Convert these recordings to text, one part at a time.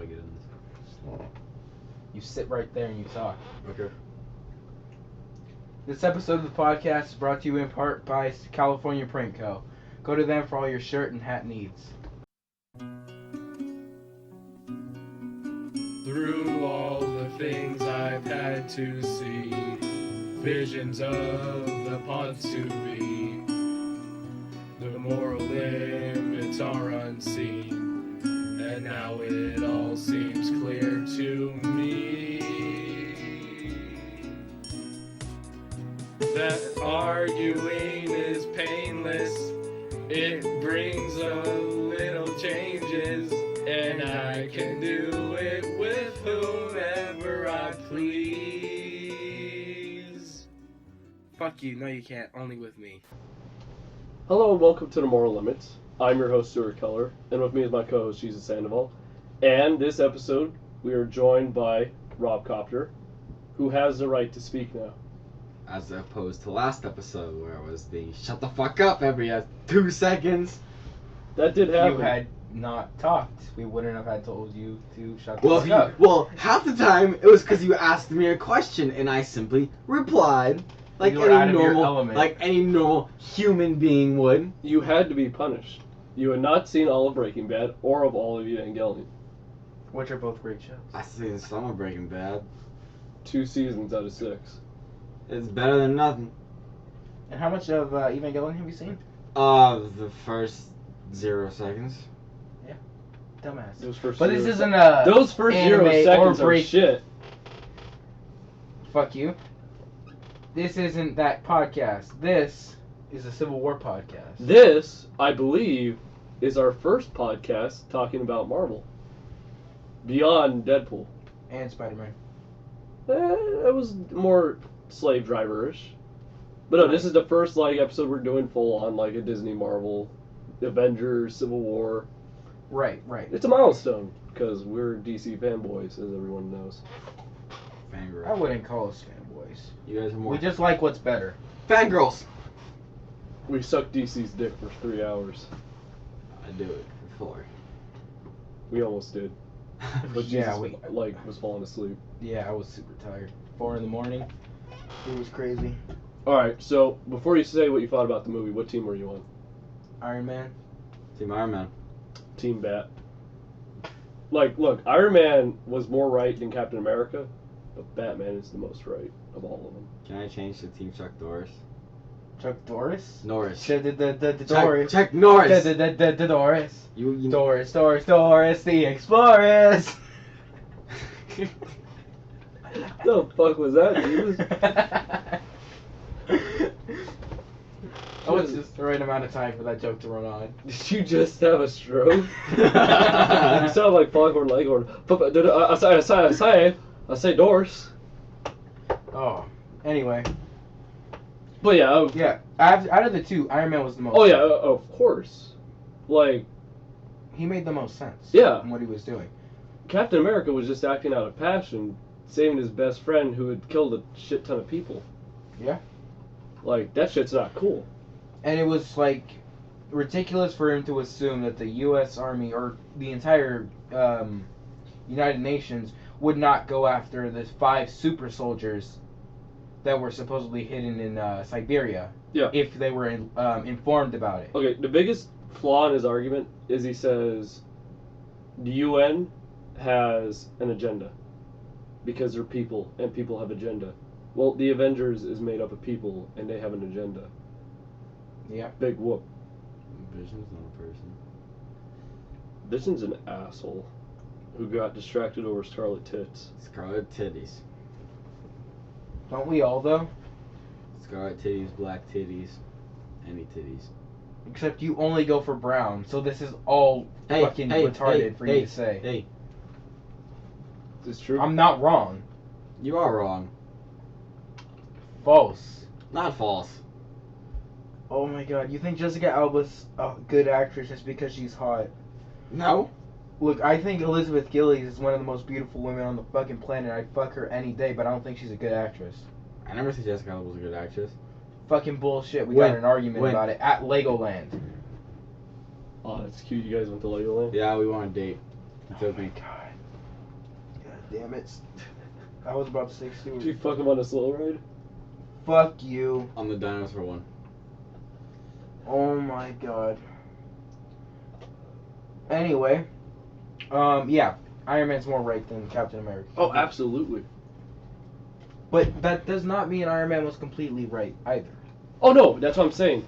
do I get in this? You sit right there and you talk. Okay. This episode of the podcast is brought to you in part by California Print Co. Go to them for all your shirt and hat needs. Through all the things I've had to see, visions of the ponds to be, the moral limits are unseen, and now it all seems clear to me that arguing is painless. It brings a little changes, and I can do it with whomever I please. Fuck you, no you can't, only with me. Hello and welcome to The Moral Limits. I'm your host, Stewart Keller, and with me is my co-host, Jesus Sandoval. And this episode, we are joined by Robcopter, who has the right to speak now. As opposed to last episode where I was being shut the fuck up every 2 seconds. That did happen. You had not talked. We wouldn't have had told you to shut the fuck up. Well, half the time it was because you asked me a question and I simply replied like You were out any of your normal, element. like any normal human being would. You had to be punished. You had not seen all of Breaking Bad or of all of Evangelion. Which are both great shows. I see some of Breaking Bad. 2 seasons out of 6. It's better than nothing. And how much of Evangelion have you seen? The first 0 seconds. Dumbass. Those first But zero this sec- isn't a Those first 0 anime seconds or are break. shit. Fuck you. This isn't that podcast. This is a Civil War podcast. This, I believe, is our first podcast talking about Marvel. Beyond Deadpool. And Spider-Man. It was more slave driver-ish. But no, this is the first episode we're doing full on a Disney Marvel, Avengers, Civil War. Right. It's a milestone because we're DC fanboys, as everyone knows. Fangirls. I wouldn't call us fanboys. You guys are more We just like what's better. fangirls. We sucked DC's dick for 3 hours. I do it before. We almost did, but Yeah, Jesus was falling asleep. Yeah, I was super tired. 4 in the morning. It was crazy. All right, so before you say what you thought about the movie, what team were you on? Iron Man. Team Iron Man. Team Bat. Look, Iron Man was more right than Captain America, but Batman is the most right of all of them. Can I change to Team Chuck Norris? Chuck Norris. Norris. The Doris. Chuck Norris. The Doris. You Doris, the Explorers. The fuck was that, Jesus? Oh, it's just the right amount of time for that joke to run on. Did you just have a stroke? You sound like Foghorn Leghorn. I say Doris. Oh, anyway. But yeah. Yeah, out of the two, Iron Man was the most. Oh yeah, of course. He made the most sense. Yeah. In what he was doing. Captain America was just acting out of passion, saving his best friend who had killed a shit ton of people. Yeah. That shit's not cool. And it was ridiculous for him to assume that the U.S. Army or the entire United Nations would not go after the 5 super soldiers that were supposedly hidden in Siberia. Yeah. If they were informed about it. Okay, the biggest flaw in his argument is he says the UN has an agenda because they're people and people have agenda. Well, the Avengers is made up of people and they have an agenda. Yeah. Big whoop. Vision's not a person. Vision's an asshole who got distracted over Scarlet Tits. Scarlet titties. Don't we all though? Scarlet titties, black titties, any titties. Except you only go for brown, so this is all fucking retarded for you to say. Hey, Is this true? I'm not wrong. you are wrong. False. Not false. Oh my god, you think Jessica Alba's a good actress just because she's hot? No. Look, I think Elizabeth Gillies is one of the most beautiful women on the fucking planet. I'd fuck her any day, but I don't think she's a good actress. I never said Jessica Alba was a good actress. Fucking bullshit. We When? got in an argument When? about it at Legoland. Oh, that's cute. You guys went to Legoland? Yeah, we want to date. He Oh took my me. god. Damn it. I was about to say Did you Stewart. fuck him on a slow ride? Fuck you. On the dinosaur one. Oh my god. Anyway, yeah, Iron Man's more right than Captain America. Oh, absolutely. But that does not mean Iron Man was completely right either. Oh no, that's what I'm saying.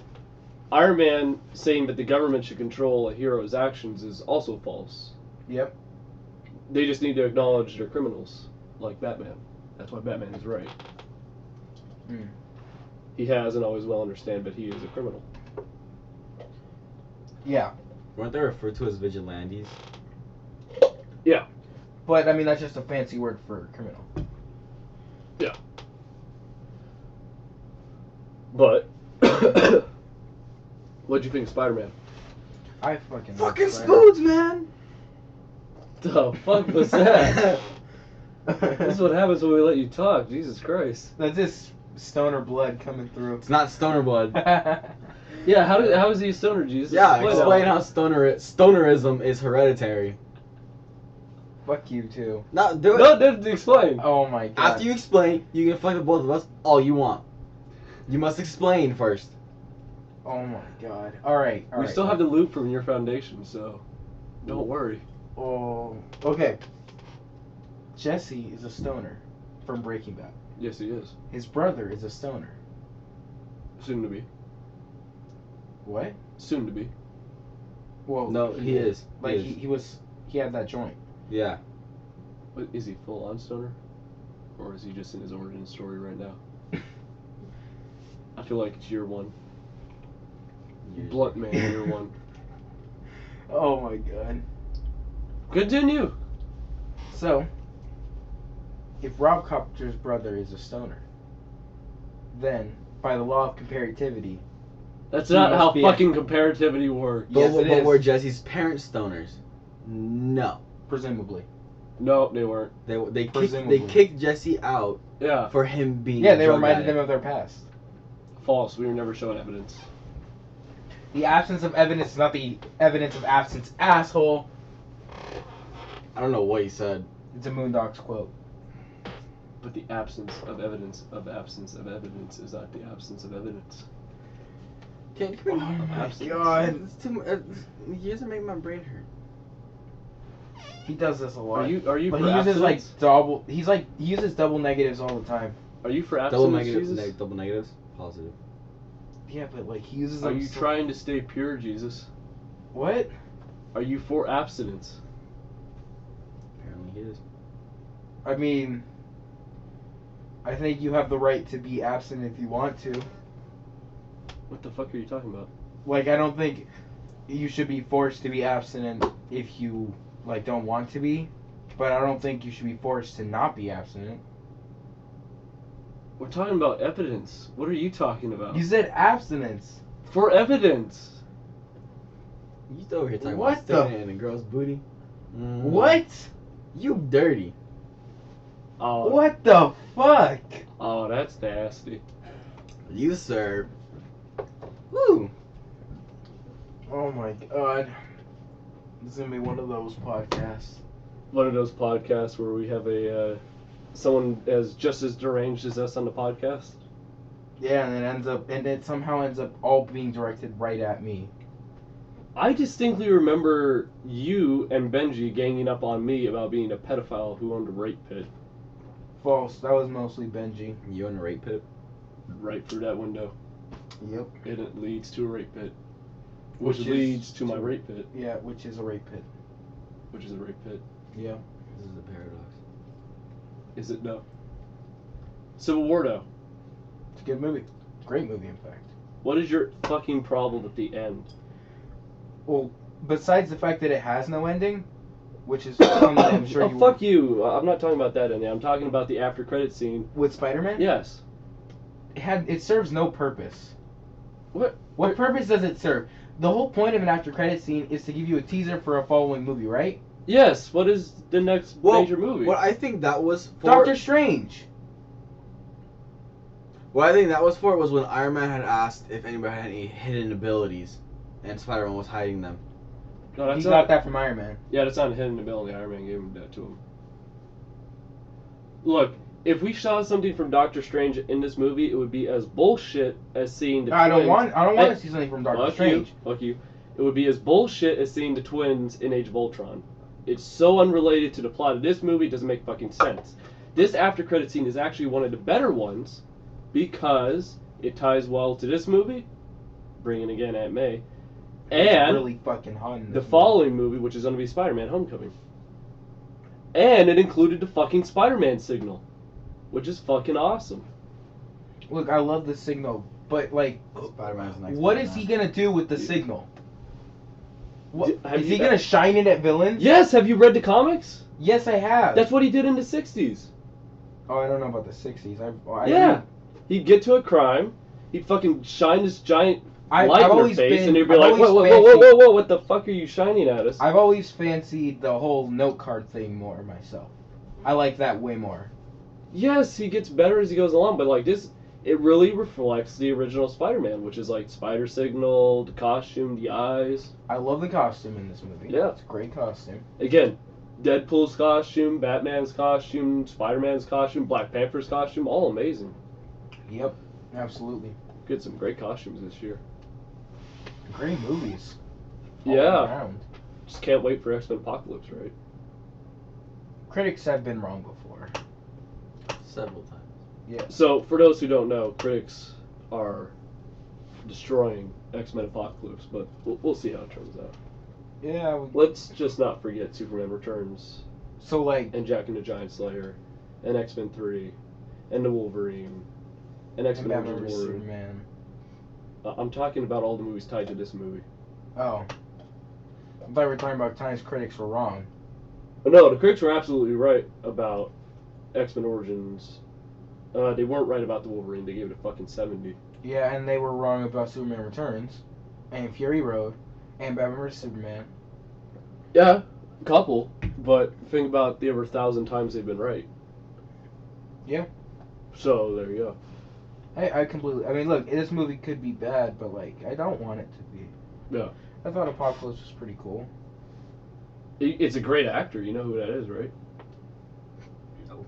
Iron Man saying that the government should control a hero's actions is also false. Yep. They just need to acknowledge they're criminals, like Batman. That's why Batman is right. Hmm. He has and always will understand that he is a criminal. Yeah, Weren't they referred to as vigilantes? Yeah. but I mean that's just a fancy word for criminal. Yeah. But what'd you think of Spider-Man? I fucking Fucking love spoons, man! The fuck was that? This is what happens when we let you talk. Jesus Christ. That's just stoner blood coming through. It's not stoner blood. Yeah, how is he a stoner, Jesus? Yeah, Explain explain that. how stonerism is hereditary. Fuck you too. No, do it. No, explain. Oh my god. After you explain, you can fuck the both of us all you want. You must explain first. Oh my god. Alright. We still have the loop from your foundation, so don't worry. Oh. Okay. Jesse is a stoner from Breaking Bad. Yes, he is. His brother is a stoner. Soon to be. What? Soon to be. Well, No, he is. Like He is. he had that joint. Yeah. But is he full on stoner? Or is he just in his origin story right now? I feel like it's year one. Blunt man, year one. Oh my god. Continue. So, if Robcopter's brother is a stoner, then by the law of comparativity, That's He not must how be fucking comparativity works. But, Yes, it but is. were Jesse's parents stoners? No. presumably. No, they weren't. They Presumably. kicked Jesse out Yeah, for him being Yeah, a they drug reminded addict. them of their past. false. We were never shown evidence. The absence of evidence is not the evidence of absence, asshole. I don't know what he said. It's a Moondog's quote. But the absence of evidence of absence of evidence is not the absence of evidence. Can Oh we my absence. god. It's too, he doesn't make my brain hurt. He does this a lot. Are you But for he uses abstinence? he uses double negatives all the time. Are you for Double abstinence, negatives, Jesus? double negatives, positive. Yeah, but like he uses Are them you so- trying to stay pure, Jesus? What? Are you for abstinence? Apparently he is. I mean, I think you have the right to be absent if you want to. What the fuck are you talking about? Like, I don't think you should be forced to be abstinent if you like don't want to be, but I don't think you should be forced to not be abstinent. We're talking about evidence. What are you talking about? You said abstinence. For evidence. You still over here talking What about the- sticking it in a girl's booty? What? You dirty. Oh, What the fuck? Oh, that's nasty. You sir. Woo. Oh my god. This is gonna be one of those podcasts. One of those podcasts where we have a someone as just as deranged as us on the podcast. Yeah, and it somehow ends up all being directed right at me. I distinctly remember you and Benji ganging up on me about being a pedophile who owned a rape pit False. That was mostly Benji. You in a rape pit? right through that window. Yep. And it leads to a rape pit. Which Which is- leads to my rape pit. Yeah, which is a rape pit. Which is a rape pit. Yeah. This is a paradox. Is it no? Civil War though. It's a good movie. Great movie, in fact. What is your fucking problem at the end? Well, besides the fact that it has no ending, which is something that I'm sure Oh, you fuck you. I'm not talking about that ending. I'm talking about the after credit scene. with Spider-Man, Yes. it serves no purpose. What? What purpose does it serve? The whole point of an after credit scene is to give you a teaser for a following movie, right? Yes. What is the next major movie? What I think that was for. Doctor Strange. What I think that was for was when Iron Man had asked if anybody had any hidden abilities, and Spider-Man was hiding them. No, He got that from Iron Man. Yeah, that's not a hidden ability. Iron Man gave him that to him. Look, if we saw something from Doctor Strange in this movie, it would be as bullshit as seeing the I don't twins. want to see something from Doctor Strange. Fuck you. It would be as bullshit as seeing the twins in Age of Ultron. It's so unrelated to the plot of this movie, it doesn't make fucking sense. This after credit scene is actually one of the better ones because it ties well to this movie, bringing again Aunt May, and really fucking hot in this the movie. following movie, which is going to be Spider-Man: Homecoming. And it included the fucking Spider-Man signal, which is fucking awesome. Look, I love the signal, but like, Spider-Man's next. what is he gonna do with the signal? What, Have is you- he gonna shine it at villains? Yes, have you read the comics? Yes, I have. That's what he did in the 60s. Oh, I don't know about the 60s. Yeah. He'd get to a crime, he'd fucking shine this giant I've light in your always face, been- and he'd be I've like, always whoa, what the fuck are you shining at us? I've always fancied the whole note card thing more myself. I like that way more. Yes, he gets better as he goes along, but like this, it really reflects the original Spider-Man, which is like spider signal, the costume, the eyes. I love the costume in this movie. Yeah. It's a great costume. Again, Deadpool's costume, Batman's costume, Spider-Man's costume, Black Panther's costume, all amazing. Yep, absolutely. Get some great costumes this year. Great movies. all Yeah, around. just can't wait for X-Men Apocalypse, right? Critics have been wrong before. Several times. Yeah. So, for those who don't know, critics are destroying X-Men Apocalypse, but we'll see how it turns out. Yeah. Let's just not forget Superman Returns, So like, and Jack and the Giant Slayer, and X-Men 3, and the Wolverine, and and X-Men Batman Origins vs Wolverine. Superman. I'm talking about all the movies tied to this movie. Oh. I thought we were talking about times critics were wrong. No, the critics were absolutely right about X-Men Origins. They weren't right about the Wolverine. They gave it a fucking 70. Yeah, and they were wrong about Superman Returns, and Fury Road, and Batman vs Superman. Yeah, a couple. But think about the over 1,000 times they've been right. Yeah. So, there you go. I completely. I mean, look, this movie could be bad, but like, I don't want it to be. Yeah. I thought Apocalypse was pretty cool. It's a great actor. You know who that is, right? No.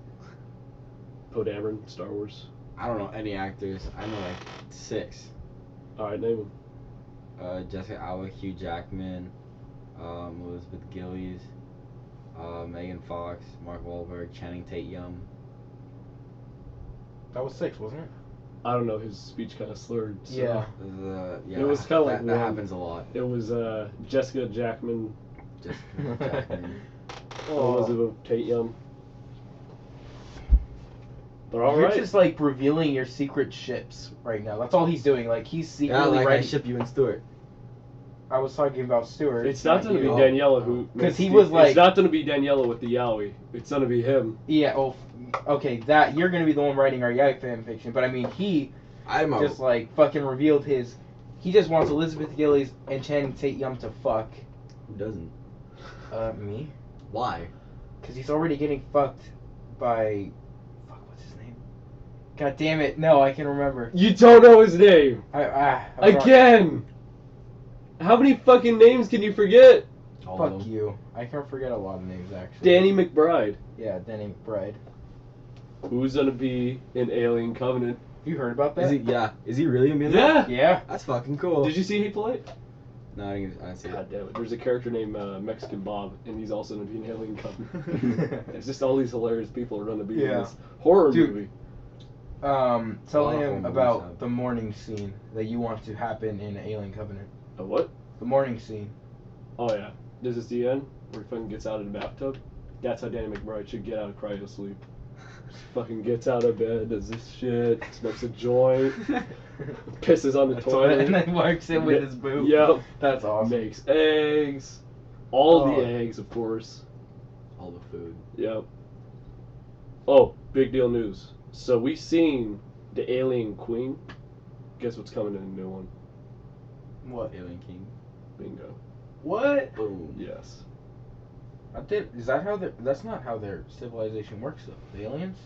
Poe Dameron, Star Wars. I don't know any actors. I know like 6. Alright, name him. Jessica Alba, Hugh Jackman, Elizabeth Gillies, Megan Fox, Mark Wahlberg, Channing Tatum. That was 6, wasn't it? I don't know, his speech kind of slurred. So. Yeah. Yeah, It was kinda like that one. happens a lot. It was Jessica Jackman, Jessica Jackman. Elizabeth Tatum. But You're alright. just like revealing your secret ships right now. That's all he's doing. Like he's Yeah, secretly like I writing. ship you and Stewart. I was talking about Stewart. It's not going to be Oh. Daniela who... 'Cause he was like- It's not going to be Daniela with the Yowie. It's going to be him. Yeah. Oh. Okay. That you're gonna be the one writing our Yag fan fiction, but I mean he I'm a. just like fucking revealed his. He just wants Elizabeth Gillies and Channing Tatum to fuck. Who doesn't? Me. Why? Because he's already getting fucked by. Fuck. What's his name? God damn it! No, I can remember. You don't know his name! I'm wrong. Again! How many fucking names can you forget? All of Fuck them. you. I can forget a lot of names actually. Danny McBride. Yeah, Danny McBride. Who's going to be in Alien Covenant? You heard about that? Is he? Yeah. Is he really gonna be in Yeah! that? Yeah. That's fucking cool. Did you see Hateful Eight? No, I didn't see God it. damn it. There's a character named Mexican Bob, and he's also going to be in Alien Covenant. It's just all these hilarious people are going to be in Yeah. this horror Dude. movie. Tell Lot of him movies about have- the morning scene that you want to happen in Alien Covenant. A what? The morning scene. Oh, yeah. This is the end where he fucking gets out of the bathtub. That's how Danny McBride should get out of cryo sleep. Fucking gets out of bed, does this shit, smokes a joint, pisses on the toilet. And then wipes it with his boob. Yep. That's awesome. Makes eggs. All Oh. the eggs, of course. All the food. Yep. Oh, big deal news. So we seen the Alien Queen. Guess what's coming in a new one? What? Alien King. Bingo. What? Boom. Yes. Is that how their? That's not how their civilization works though. The aliens?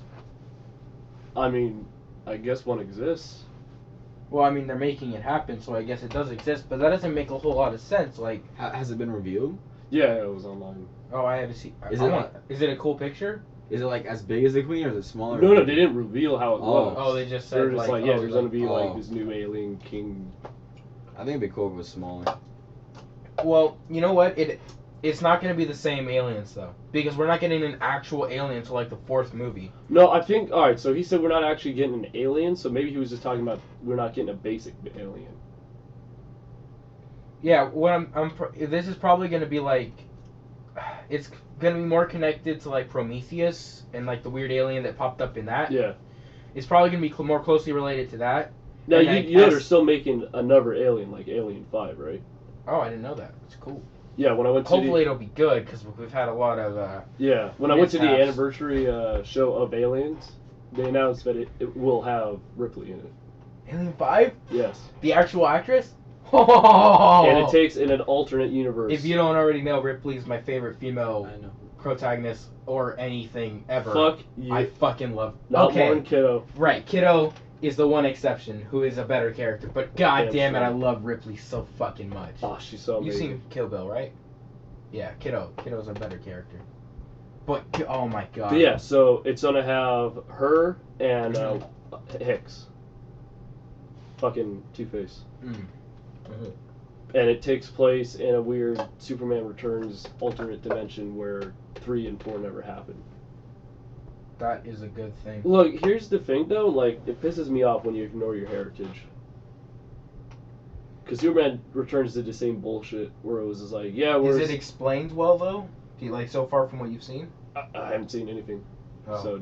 I mean, I guess one exists. Well, I mean they're making it happen, so I guess it does exist. But that doesn't make a whole lot of sense. Like, Has it been revealed? Yeah, it was online. oh, I haven't seen. Is I it want- Is it a cool picture? Is it like as big as the Queen, or is it smaller? No, they didn't reveal how it was. Oh, they just They said were just like, yeah, oh, there's gonna be like oh. this new alien king. I think it'd be cool if it was smaller. Well, you know what? It's not going to be the same aliens though, because we're not getting an actual alien until like the 4th movie. No, I think. All right, so he said we're not actually getting an alien, so maybe he was just talking about we're not getting a basic alien. Yeah, what this is probably going to be like, it's going to be more connected to like Prometheus and like the weird alien that popped up in that. Yeah. It's probably going to be more closely related to that. Now And you know they're still making another alien, like Alien 5, right? Oh, I didn't know that. It's cool. Yeah, when I went to Hopefully it'll be good, because we've had a lot of when I went to the mishaps. anniversary show of Aliens, they announced that it will have Ripley in it. Alien 5? Yes. The actual actress? Oh! And it takes in an alternate universe. If you don't already know, Ripley's my favorite female I know. protagonist or anything ever. Fuck you. I fucking love. Not okay, Lauren Kiddo. right. Kiddo is the one exception who is a better character, but god damn it, straight. I love Ripley so fucking much. Oh, she's so You've amazing. seen Kill Bill, right? Yeah, Kiddo's a better character. But oh my god. But yeah, so it's gonna have her and Hicks. Fucking Two-Face. Mm. And it takes place in a weird Superman Returns alternate dimension where 3 and 4 never happened. That is a good thing. Look, here's the thing though, like, it pisses me off when you ignore your heritage. Because Superman Returns did the same bullshit where it was just like, yeah, Is it explained well though? Do you, like so far from what you've seen? I haven't seen anything. Oh. So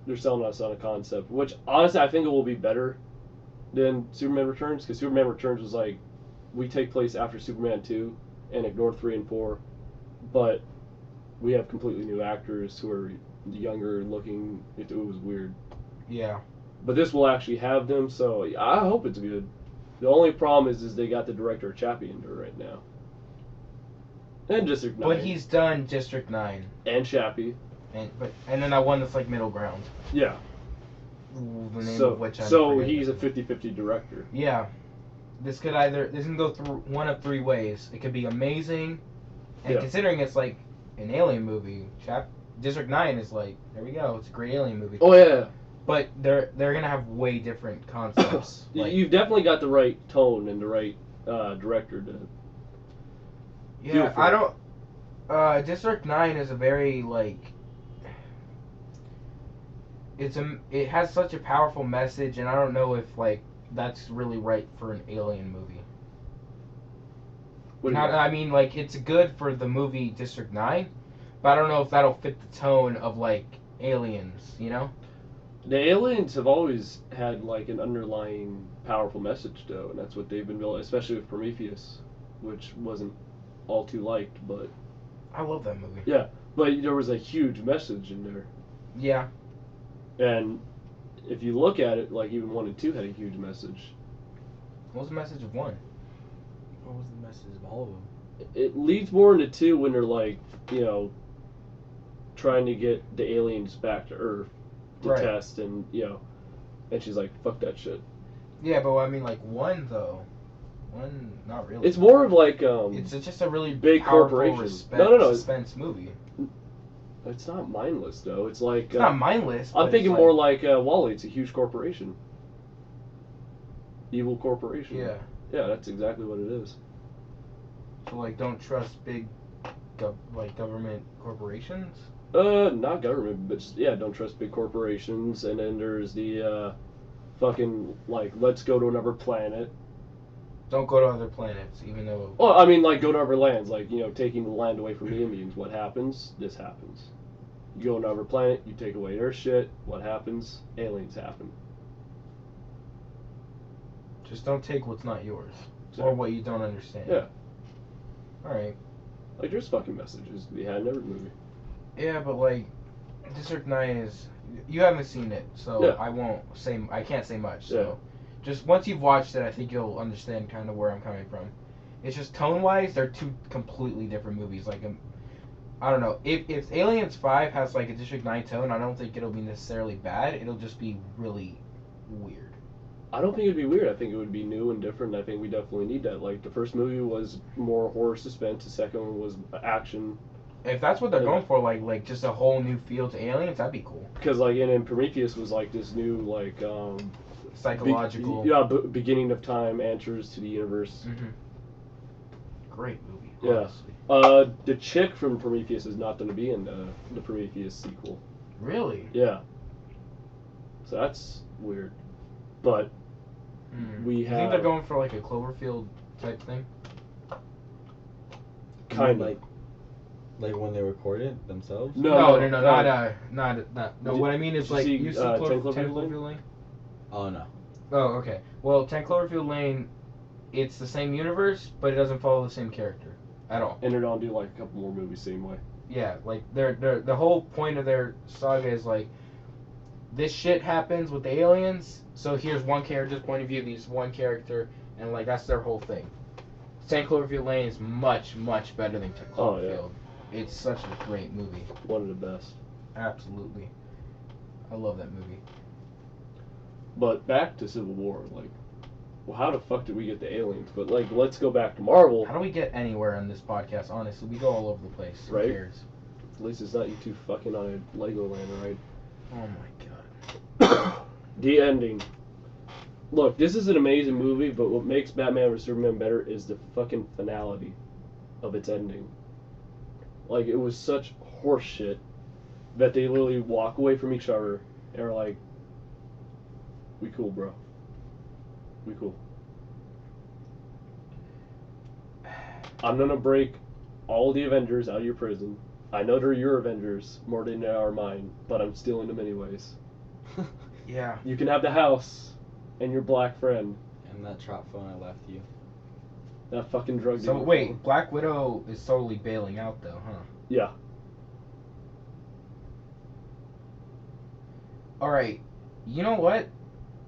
they're selling us on a concept, which honestly I think it will be better than Superman Returns, because Superman Returns was like, we take place after Superman 2 and ignore 3 and 4, but we have completely new actors who are younger looking. It was weird. Yeah. But this will actually have them, so I hope it's good. The only problem is they got the director Chappie in there right now. And District 9. But he's done District 9. And Chappie. And then that one that's like middle ground. Yeah. Ooh, the name So, of which I'm so forgetting. he's a 50-50 director. Yeah. This can go through one of 3 ways. It could be amazing, and Yeah. considering it's like an alien movie, District 9 is like, there we go, it's a great alien movie. Oh yeah. But they're gonna have way different concepts. Like, You've definitely got the right tone and the right director to. yeah, for I it. don't. District 9 is a very like. It has such a powerful message, and I don't know if like that's really right for an alien movie. What do you mean? I mean, like, it's good for the movie District 9, but I don't know if that'll fit the tone of, like, Aliens, you know? The aliens have always had like an underlying powerful message though, and that's what they've been building, especially with Prometheus, which wasn't all too liked, but I love that movie. yeah, but there was a huge message in there. Yeah. And if you look at it, like even 1 and 2 had a huge message. What was the message of 1? What was the message of all of them? It leads more into 2 when they're like, you know, trying to get the aliens back to Earth to Right. test, and you know, and she's like, fuck that shit. Yeah, but I mean, like, 1, though. 1, not really. It's more of like It's just a really big powerful corporation. No. suspense movie. It's not mindless though. It's like It's not mindless. I'm but thinking it's more like WALL-E. It's a huge corporation. Evil corporation. Yeah. Yeah, that's exactly what it is. So, like, don't trust big, government corporations? Not government, but just, yeah, don't trust big corporations. And then there's the fucking like, let's go to another planet. Don't go to other planets, even though... Well, I mean, like, go to other lands, like, you know, taking the land away from the Indians. What happens? This happens. You go to another planet, you take away their shit. What happens? Aliens happen. Just don't take what's not yours. So, Or what you don't understand. yeah, Alright. like there's fucking messages to be had in every movie. Yeah, but, like, District 9 is... You haven't seen it, so Yeah. I can't say much, so... Just once you've watched it, I think you'll understand kind of where I'm coming from. It's just tone-wise, they're 2 completely different movies. Like, I don't know. If Aliens 5 has, like, a District 9 tone, I don't think it'll be necessarily bad. It'll just be really weird. I don't think it'd be weird. I think it would be new and different. I think we definitely need that. Like, the first movie was more horror suspense. The second one was action. If that's what they're going for, like just a whole new feel to aliens, that'd be cool. Because like in Prometheus was like this new like Psychological. beginning of time, answers to the universe. Mm-hmm. Great movie. Yeah. Honestly. The chick from Prometheus is not going to be in the Prometheus sequel. Really? Yeah. So that's weird. But we You have think they're going for like a Cloverfield type thing? kind of. Like when they record it themselves? No, not. No, what I mean is Did like you you see, see 10 10 Cloverfield Cloverfield Lane? Oh no. Oh, okay. Well, 10 Cloverfield Lane, it's the same universe, but it doesn't follow the same character at all. And they're gonna do like a couple more movies same way. Yeah, like they're the whole point of their saga is like this shit happens with the aliens, so here's one character's point of view, these one character, and like that's their whole thing. 10 Cloverfield Lane is much, much better than 10 Cloverfield. It's such a great movie. One of the best. Absolutely. I love that movie. But back to Civil War, like, well, how the fuck did we get the aliens? But like, let's go back to Marvel. How do we get anywhere on this podcast? Honestly, we go all over the place. Right? Who cares? At least it's not you two fucking on a Legoland, right? Oh my god. The ending. Look, this is an amazing movie, but what makes Batman vs Superman better is the fucking finality of its ending. Like, it was such horseshit that they literally walk away from each other and are like, we cool, bro. We cool. I'm gonna break all the Avengers out of your prison. I know they're your Avengers more than they are mine, but I'm stealing them anyways. Yeah. You can have the house and your black friend. And that trap phone I left you. That fucking drug So dealer. wait, Black Widow is totally bailing out though, huh? Yeah. Alright. You know what?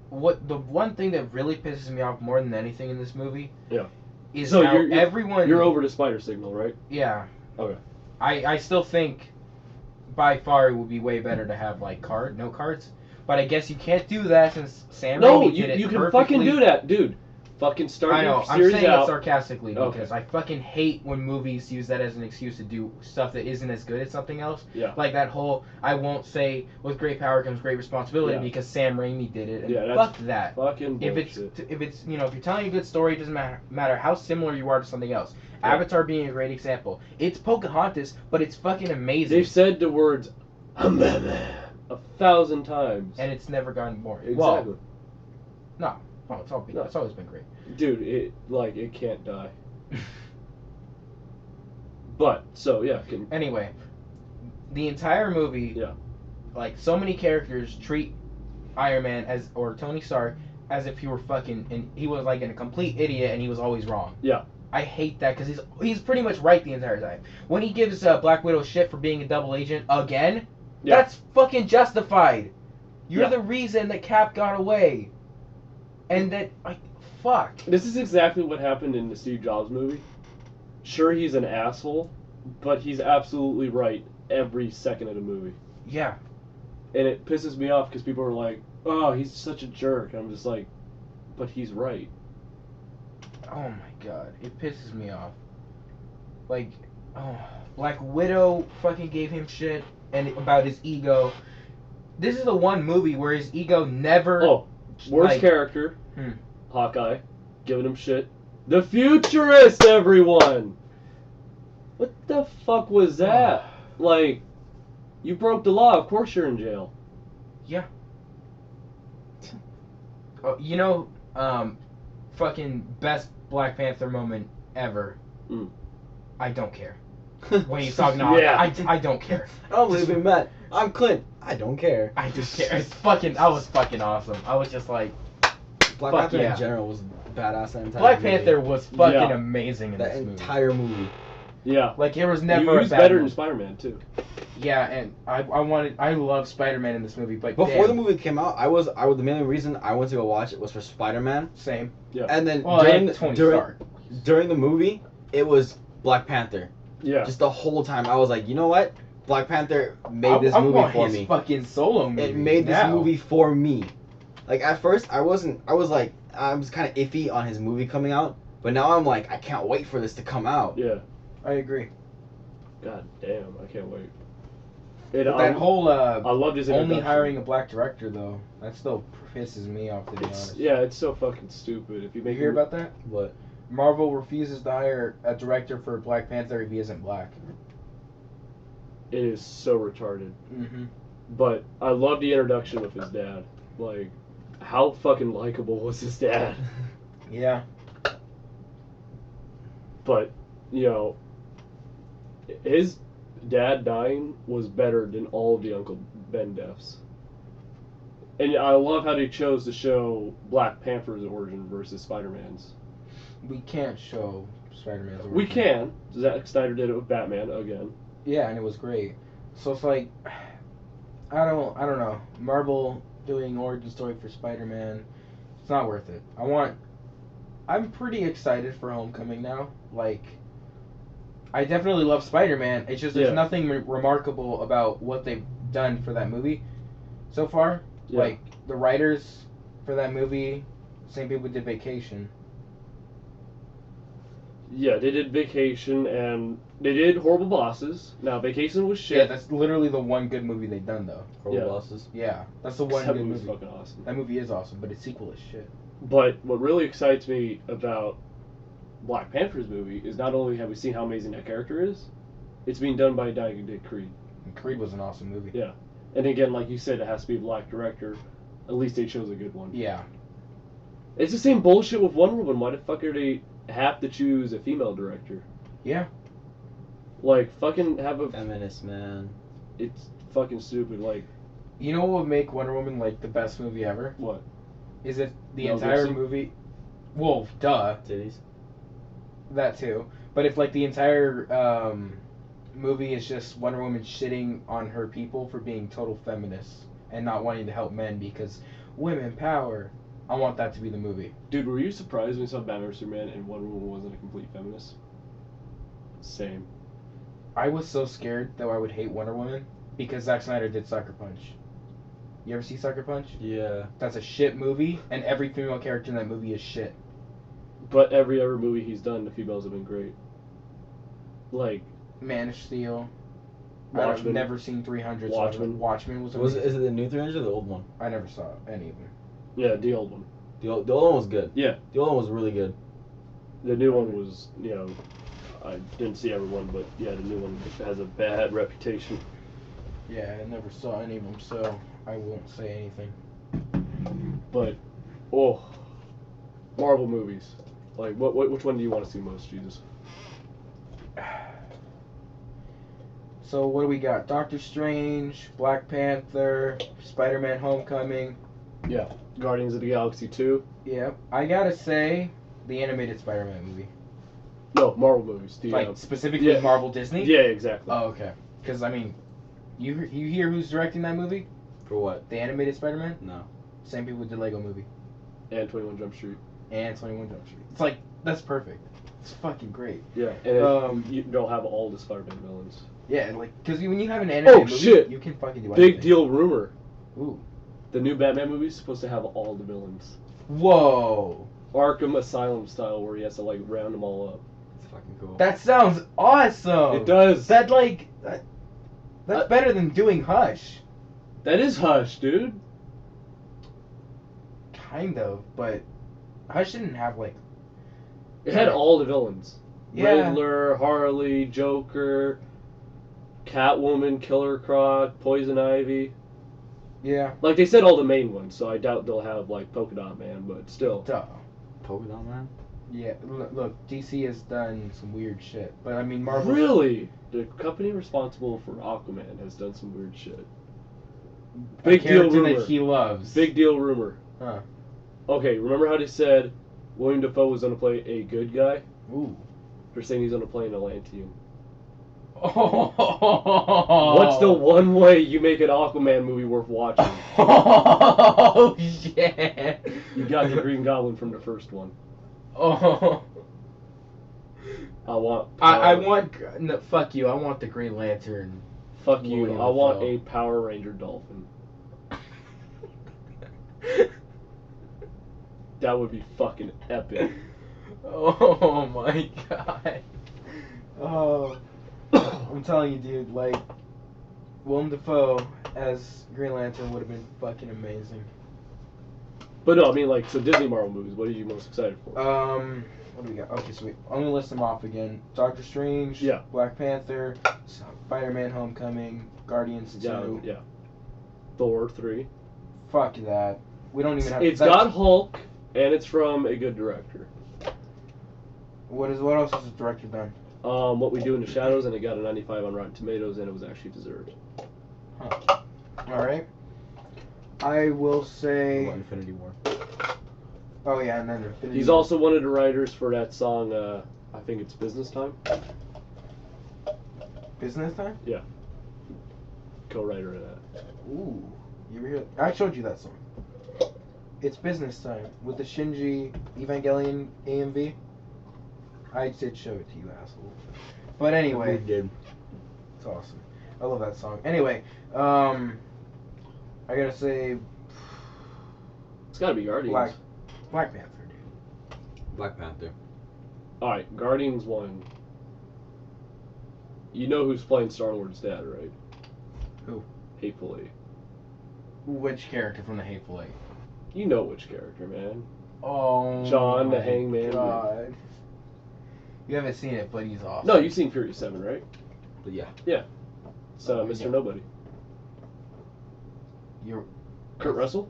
What the one thing that really pisses me off more than anything in this movie Yeah. is So how you're everyone You're over the spider signal, right? Yeah. Okay. I still think by far it would be way better to have like no cards. But I guess you can't do that since Sam No, Raimi did it you can perfectly. fucking do that, dude. Fucking start I know, your I'm series saying out. it sarcastically because Okay. I fucking hate when movies use that as an excuse to do stuff that isn't as good as something else. Yeah. Like that whole, I won't say, with great power comes great responsibility Yeah. because Sam Raimi did it. And Yeah, that's fuck that. Fucking If bullshit. it's you know, if you're telling a good story, it doesn't matter how similar you are to something else. Yeah. Avatar being a great example. It's Pocahontas, but it's fucking amazing. They've said the words "I'm Batman" 1,000 times. And it's never gotten boring. Exactly. Well, no, it's always been great. Dude, it can't die. But so yeah, Anyway, the entire movie, Yeah. like so many characters treat Iron Man or Tony Stark as if he were fucking and he was like a complete idiot and he was always wrong. Yeah. I hate that because he's pretty much right the entire time. When he gives Black Widow shit for being a double agent again, Yeah. that's fucking justified. You're Yeah. the reason that Cap got away, and that like fuck. This is exactly what happened in the Steve Jobs movie. Sure, he's an asshole, but he's absolutely right every second of the movie. Yeah. And it pisses me off because people are like, "Oh, he's such a jerk." And I'm just like, "But he's right." Oh my god, it pisses me off. Like, oh, Black Widow fucking gave him shit and about his ego. This is the one movie where his ego never. Oh, worst like, character, Hmm. Hawkeye, giving him shit. The Futurist, everyone. What the fuck was that? Like, you broke the law. Of course you're in jail. Yeah. Oh, you know, fucking best Black Panther moment ever. Mm. I don't care. When he's talking to Yeah. I don't care. I don't believe in Matt. I'm Clint. I don't care. I just care. It's fucking. I was fucking awesome. I was just like, Black Fuck Panther yeah. in general was badass. That entire Black movie. Panther was fucking Yeah. amazing in That this movie. entire movie. Yeah. Like it was He never a was bad better than movie. Spider-Man too. Yeah, and I love Spider-Man in this movie, but Before the damn, movie came out, the main reason I went to go watch it was for Spider-Man. same. Yeah. And then Well, and Tony Stark. during the movie, it was Black Panther. Yeah. Just the whole time, I was like, you know what? Black Panther made this I movie want for his me. fucking solo movie. It made this now. movie for me. Like at first, I was kind of iffy on his movie coming out, but now I'm like, I can't wait for this to come out. Yeah. I agree. God damn, I can't wait. But that whole I loved his only introduction. hiring a black director though, that still pisses me off, to be honest. Yeah, it's so fucking stupid. If you You make hear about that? What? Marvel refuses to hire a director for Black Panther if he isn't black. It is so retarded. Mm-hmm. But I love the introduction of his dad. Like, how fucking likable was his dad? Yeah. But, you know, his dad dying was better than all of the Uncle Ben deaths. And I love how they chose to show Black Panther's origin versus Spider-Man's. We can't show Spider-Man's origin. We can. Zack Snyder did it with Batman again. Yeah, and it was great. So it's like, I don't know. Marvel doing origin story for Spider-Man, it's not worth it. I'm pretty excited for Homecoming now. Like, I definitely love Spider-Man. It's just there's nothing remarkable about what they've done for that movie so far. Yeah. Like, the writers for that movie, same people who did Vacation. Yeah, they did Vacation and they did Horrible Bosses. Now, Vacation was shit. Yeah, that's literally the one good movie they've done, though. Horrible Yeah. Bosses. Yeah, that's the one that good movie's movie. fucking awesome. That movie is awesome, but its sequel is shit. But what really excites me about Black Panther's movie is not only have we seen how amazing that character is, it's being done by a guy who did Creed. And Creed was an awesome movie. Yeah. And again, like you said, it has to be a black director. At least they chose a good one. Yeah. It's the same bullshit with Wonder Woman. Why the fuck are they have to choose a female director? Yeah. Like, fucking have a... Feminist, man. It's fucking stupid. Like, You know what would make Wonder Woman like the best movie ever? what? Is it the Mel entire Gibson? movie? Well, duh, Titties. that too. But if like the entire movie is just Wonder Woman shitting on her people for being total feminists and not wanting to help men because women power, I want that to be the movie. Dude, were you surprised when you saw Batman vs Superman and Wonder Woman wasn't a complete feminist? Same. I was so scared that I would hate Wonder Woman because Zack Snyder did Sucker Punch. You ever see Sucker Punch? Yeah. That's a shit movie, and every female character in that movie is shit. But every other movie he's done, the females have been great. Like, Man of Steel. I've Watchmen. never seen 300. Watchmen. So Watchmen was Was amazing. is it the new 300 or the old one? I never saw any of them. yeah, the old one. The old one was good. Yeah. The old one was really good. The new one was, you know, I didn't see everyone, but yeah, the new one has a bad reputation. Yeah, I never saw any of them, so I won't say anything. But, oh, Marvel movies. Like, which one do you want to see most, Jesus? So what do we got? Doctor Strange, Black Panther, Spider-Man: Homecoming. Yeah. Guardians of the Galaxy 2. Yeah, I gotta say, the animated Spider-Man movie. No, Marvel movies. The, Like specifically yeah. Marvel Disney. Yeah, exactly. Oh, okay. Because I mean, you hear who's directing that movie? For what? The animated Spider-Man. No. Same people who did Lego Movie And 21 Jump Street. and 21 Jump Street. It's like that's perfect. It's fucking great. Yeah. And Um, you don't have all the Spider-Man villains. Yeah, like because when you have an animated movie, shit. you can fucking do Big anything. deal rumor. Ooh. The new Batman movie is supposed to have all the villains. Whoa. Arkham Asylum style, where he has to like round them all up. It's fucking cool. That sounds awesome. It does. That's better than doing Hush. That is Hush, dude. Kind of, but Hush didn't have like. It had all the villains. Yeah. Riddler, Harley, Joker, Catwoman, Killer Croc, Poison Ivy. Yeah. Like, they said all the main ones, so I doubt they'll have, like, Polka Dot Man, but still. Duh. Polka Dot Man? Yeah. Look, DC has done some weird shit, but I mean Marvel. Really? The company responsible for Aquaman has done some weird shit. A Big deal character rumor. that he loves. Big deal rumor. Huh. Okay, remember how they said William Dafoe was going to play a good guy? Ooh. They're saying he's going to play an Atlantean. Oh. What's the one way you make an Aquaman movie worth watching? Oh shit. You got the Green Goblin from the first one. Oh. I want. No, fuck you. I want the Green Lantern. Fuck you. William I want Dafoe. a Power Ranger dolphin. That would be fucking epic. Oh my god. Oh. I'm telling you, dude, like, Willem Dafoe as Green Lantern would have been fucking amazing. But no, I mean, like, so Disney Marvel movies, what are you most excited for? What do we got? Okay, sweet. I'm gonna list them off again. Doctor Strange, Yeah. Black Panther, Spider-Man Homecoming, Guardians 2. Yeah. Thor 3. Fuck that. We don't even have. It's got Hulk, and it's from a good director. What else has the director done? What We Do in the Shadows, and it got a 95 on Rotten Tomatoes, and it was actually deserved. Huh. All right. I will say. Infinity War. Oh yeah, and then Infinity. He's also one of the writers for that song. I think it's Business Time. Business Time. Yeah. Co-writer of that. Ooh, you ever hear? I showed you that song. It's Business Time with the Shinji Evangelion AMV. I did show it to you, asshole. But anyway, We did. it's awesome. I love that song. Anyway, I gotta say, It's got to be Guardians. Black Panther, dude. Black Panther. All right, Guardians 1. You know who's playing Star-Lord's dad, right? Who? Hateful Eight. Which character from the Hateful Eight? You know which character, man. Oh, John the my Hangman. God. You haven't seen it, but he's awesome. No, you've seen Furious 7, right? But yeah. It's Mr. Yeah. Nobody. You're Kurt Russell?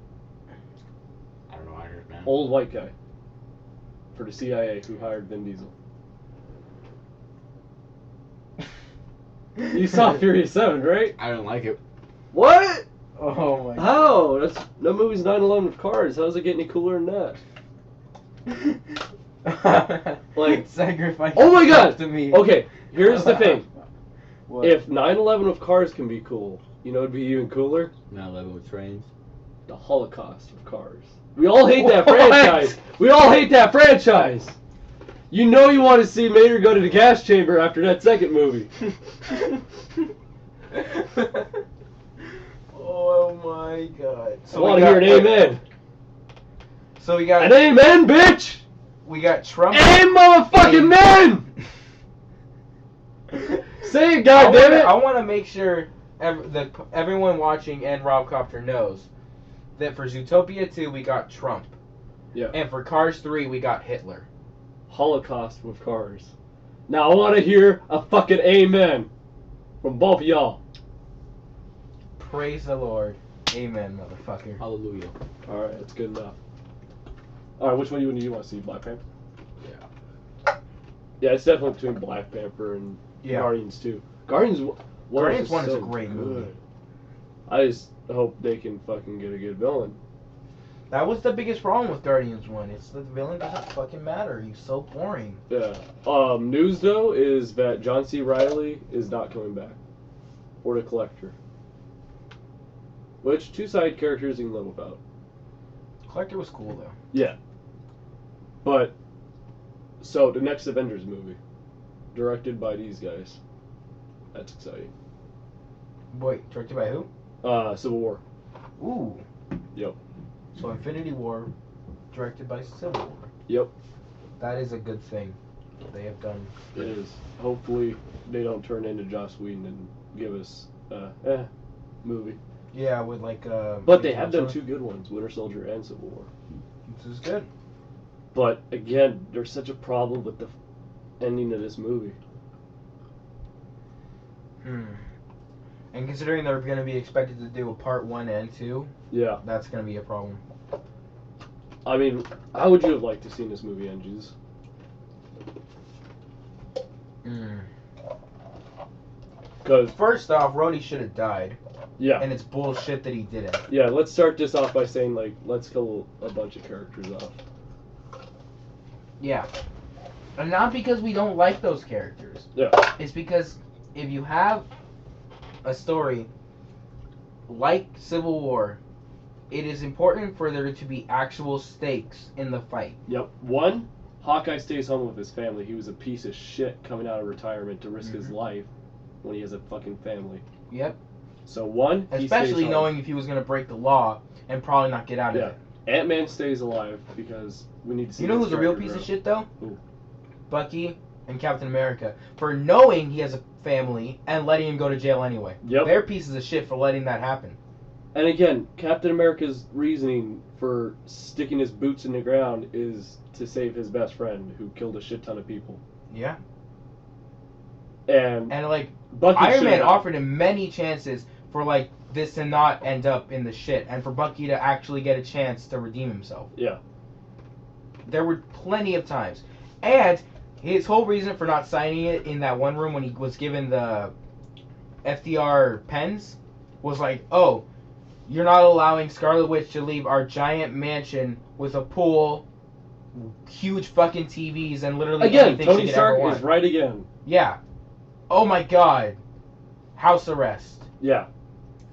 I don't know. I heard, man. Old white guy. For the CIA who hired Vin Diesel. You saw Furious 7, right? I don't like it. What? Oh my. How? No movie's 9/11 with cars. How's it get any cooler than that? Like- sacrifice. Oh my God! To me. Okay, here's the thing. What? If 9/11 with cars can be cool, you know it'd be even cooler? 9/11 with trains. The Holocaust of cars. We all hate that What? franchise. We all hate that franchise. You know you want to see Mater go to the gas chamber after that second movie. Oh my God. I want to hear an amen. So we got An amen, bitch! Trump. Amen, motherfucking man! Say it, goddammit! I want to make sure that everyone watching and Robcopter knows that for Zootopia 2 we got Trump. Yeah. And for Cars 3 we got Hitler. Holocaust with cars. Now I want to hear a fucking amen from both of y'all. Praise the Lord. Amen, motherfucker. Hallelujah. Alright, that's good enough. Alright, which one do you want to see? Black Panther? Yeah. Yeah, it's definitely between Black Panther and Guardians 2. Guardians 1 Guardians 1 is so a great movie. good. I just hope they can fucking get a good villain. That was the biggest problem with Guardians 1. It's the villain doesn't fucking matter. He's so boring. Yeah. News though is that John C. Reilly is not coming back. Or the Collector. Which, two side characters you can live without. Collector was cool though. Yeah. But, so the next Avengers movie, directed by these guys. That's exciting. Wait, directed by who? Civil War. Ooh. Yep. So Infinity War, directed by Civil War. Yep. That is a good thing. They have done. It is. Hopefully they don't turn into Joss Whedon and give us movie. Yeah, with like. But they have done two good ones, Winter Soldier and Civil War. This is good. But again, there's such a problem with the ending of this movie. And considering they're going to be expected to do a part 1 and 2, Yeah. that's going to be a problem. I mean, how would you have liked to see this movie end, Jesus? Because, First off, Rhodey should have died. yeah. And it's bullshit that he didn't. Yeah, let's start this off by saying, like, let's kill a bunch of characters off. Yeah. And not because we don't like those characters. Yeah. It's because if you have a story like Civil War, it is important for there to be actual stakes in the fight. Yep. One, Hawkeye stays home with his family. He was a piece of shit coming out of retirement to risk his life when he has a fucking family. Yep. So one, he Especially stays home. knowing if he was going to break the law and probably not get out of it. Ant-Man stays alive because we need to see. You know this who's a real character piece grow. of shit though? Who? Bucky and Captain America. For knowing he has a family and letting him go to jail anyway. Yep. They're pieces of shit for letting that happen. And again, Captain America's reasoning for sticking his boots in the ground is to save his best friend who killed a shit ton of people. Yeah. And like Bucky Iron Man should've- offered him many chances for like this to not end up in the shit and for Bucky to actually get a chance to redeem himself. Yeah. There were plenty of times. And his whole reason for not signing it in that one room when he was given the FDR pens was like, oh, you're not allowing Scarlet Witch to leave our giant mansion with a pool, huge fucking TVs, and literally Again, anything Tony she could Stark ever want. is right again. Yeah. Oh my god. House arrest. Yeah.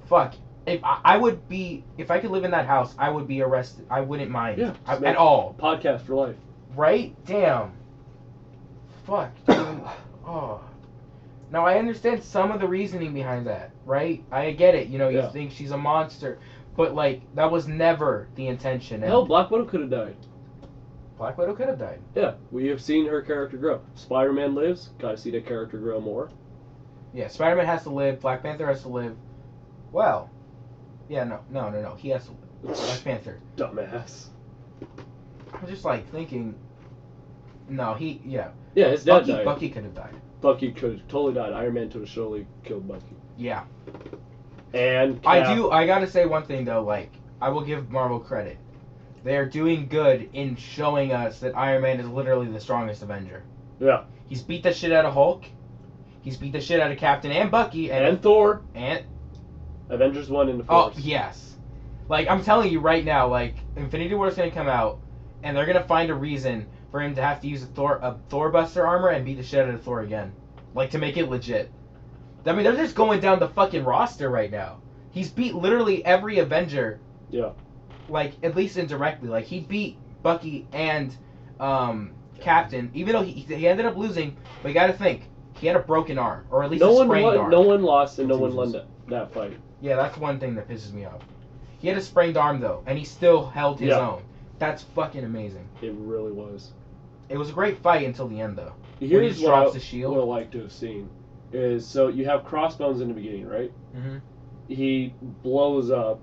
Fuck. If I would be, if I could live in that house, I would be arrested. I wouldn't mind. Yeah. At all. Podcast for life. Right? Damn. Fuck, dude. Oh. Now, I understand some of the reasoning behind that, right? I get it. You know, you Yeah. think she's a monster. But, like, that was never the intention. Hell, Black Widow could have died. Black Widow could have died. Yeah, we have seen her character grow. Spider-Man lives. Gotta see that character grow more. Yeah, Spider-Man has to live. Black Panther has to live. Well. Yeah, no. He has to live. Black Panther. Dumbass. I'm just, like, thinking... No, Yeah, his dad died. Bucky could have died. Bucky could have totally died. Iron Man could have surely killed Bucky. Yeah. And I gotta say one thing, though, like, I will give Marvel credit. They are doing good in showing us that Iron Man is literally the strongest Avenger. Yeah. He's beat the shit out of Hulk. He's beat the shit out of Captain and Bucky. And Thor. And... Avengers 1 in the Oh, Force. yes. Like, I'm telling you right now, like, Infinity War is gonna come out, and they're gonna find a reason for him to have to use a Thor Buster armor and beat the shit out of Thor again. Like, to make it legit. I mean, they're just going down the fucking roster right now. He's beat literally every Avenger. Yeah. Like, at least indirectly. Like, he beat Bucky and Captain, even though he ended up losing, but you gotta think, he had a broken arm, or at least a sprained arm. No one lost and no one won that fight. Yeah, that's one thing that pisses me off. He had a sprained arm, though, and he still held his own. That's fucking amazing. It really was. It was a great fight until the end, though. Here's he what drops I the shield. would like to have seen. Is, so you have Crossbones in the beginning, right? Mm-hmm. He blows up,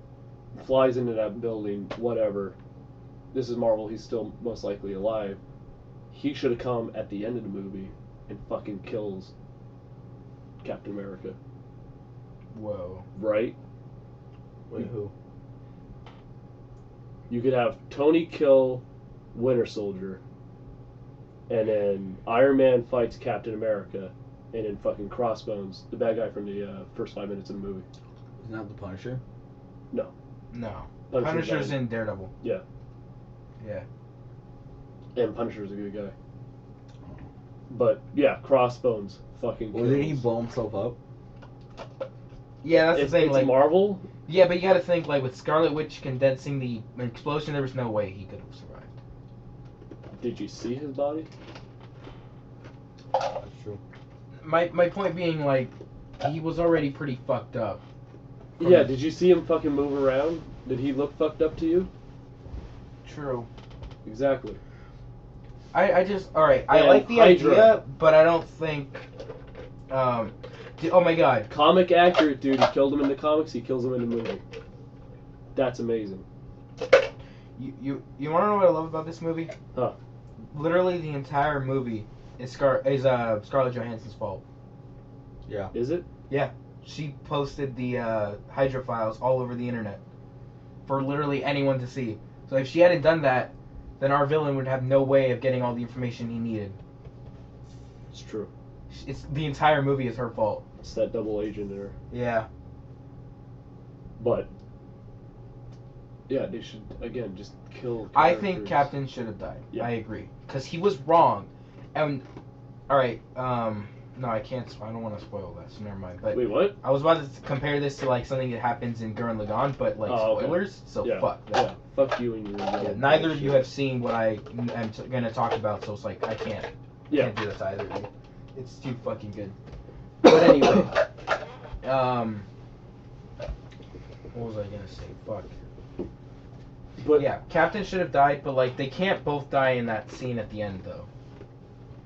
flies into that building, whatever. This is Marvel, he's still most likely alive. He should have come at the end of the movie and fucking kills Captain America. Whoa. Right? Wait, who? You could have Tony kill Winter Soldier, and then Iron Man fights Captain America, and then fucking Crossbones, the bad guy from the first 5 minutes of the movie. Isn't that the Punisher? No. Punisher's in Daredevil. Yeah. Yeah. And Punisher's a good guy. But, yeah, Crossbones fucking kills. Well, didn't he blow himself up? Yeah, that's the thing. It's Like, Marvel. yeah, but you gotta think, like, with Scarlet Witch condensing the explosion, there was no way he could have survived. Did you see his body? That's true. My point being, like, he was already pretty fucked up. Yeah, did you see him fucking move around? Did he look fucked up to you? True. Exactly. I just, alright, I And like the Hydra. idea, but I don't think, oh my god. Comic accurate, dude. He killed him in the comics, he kills him in the movie. That's amazing. You want to know what I love about this movie? Huh. Literally the entire movie is Scarlett Johansson's fault. Yeah. Is it? Yeah, she posted the Hydra files all over the internet for literally anyone to see. So if she hadn't done that, then our villain would have no way of getting all the information he needed. It's true. It's the entire movie is her fault. It's that double agent in her. Yeah. But yeah, they should again just kill. I think characters. Captain should have died. Yeah. I agree, because he was wrong. And all right, no, I can't. I don't want to spoil that, so never mind. But Wait, what? I was about to compare this to like something that happens in Gurren Lagann, but like Oh, okay. spoilers. So Yeah. fuck that. Yeah. Fuck you and your. Yeah, neither of you have seen what I am gonna talk about, so it's like I can't Yeah. do that to either of you. It's too fucking good. But anyway, what was I gonna say? Fuck. But Yeah, Captain should have died, but like they can't both die in that scene at the end though.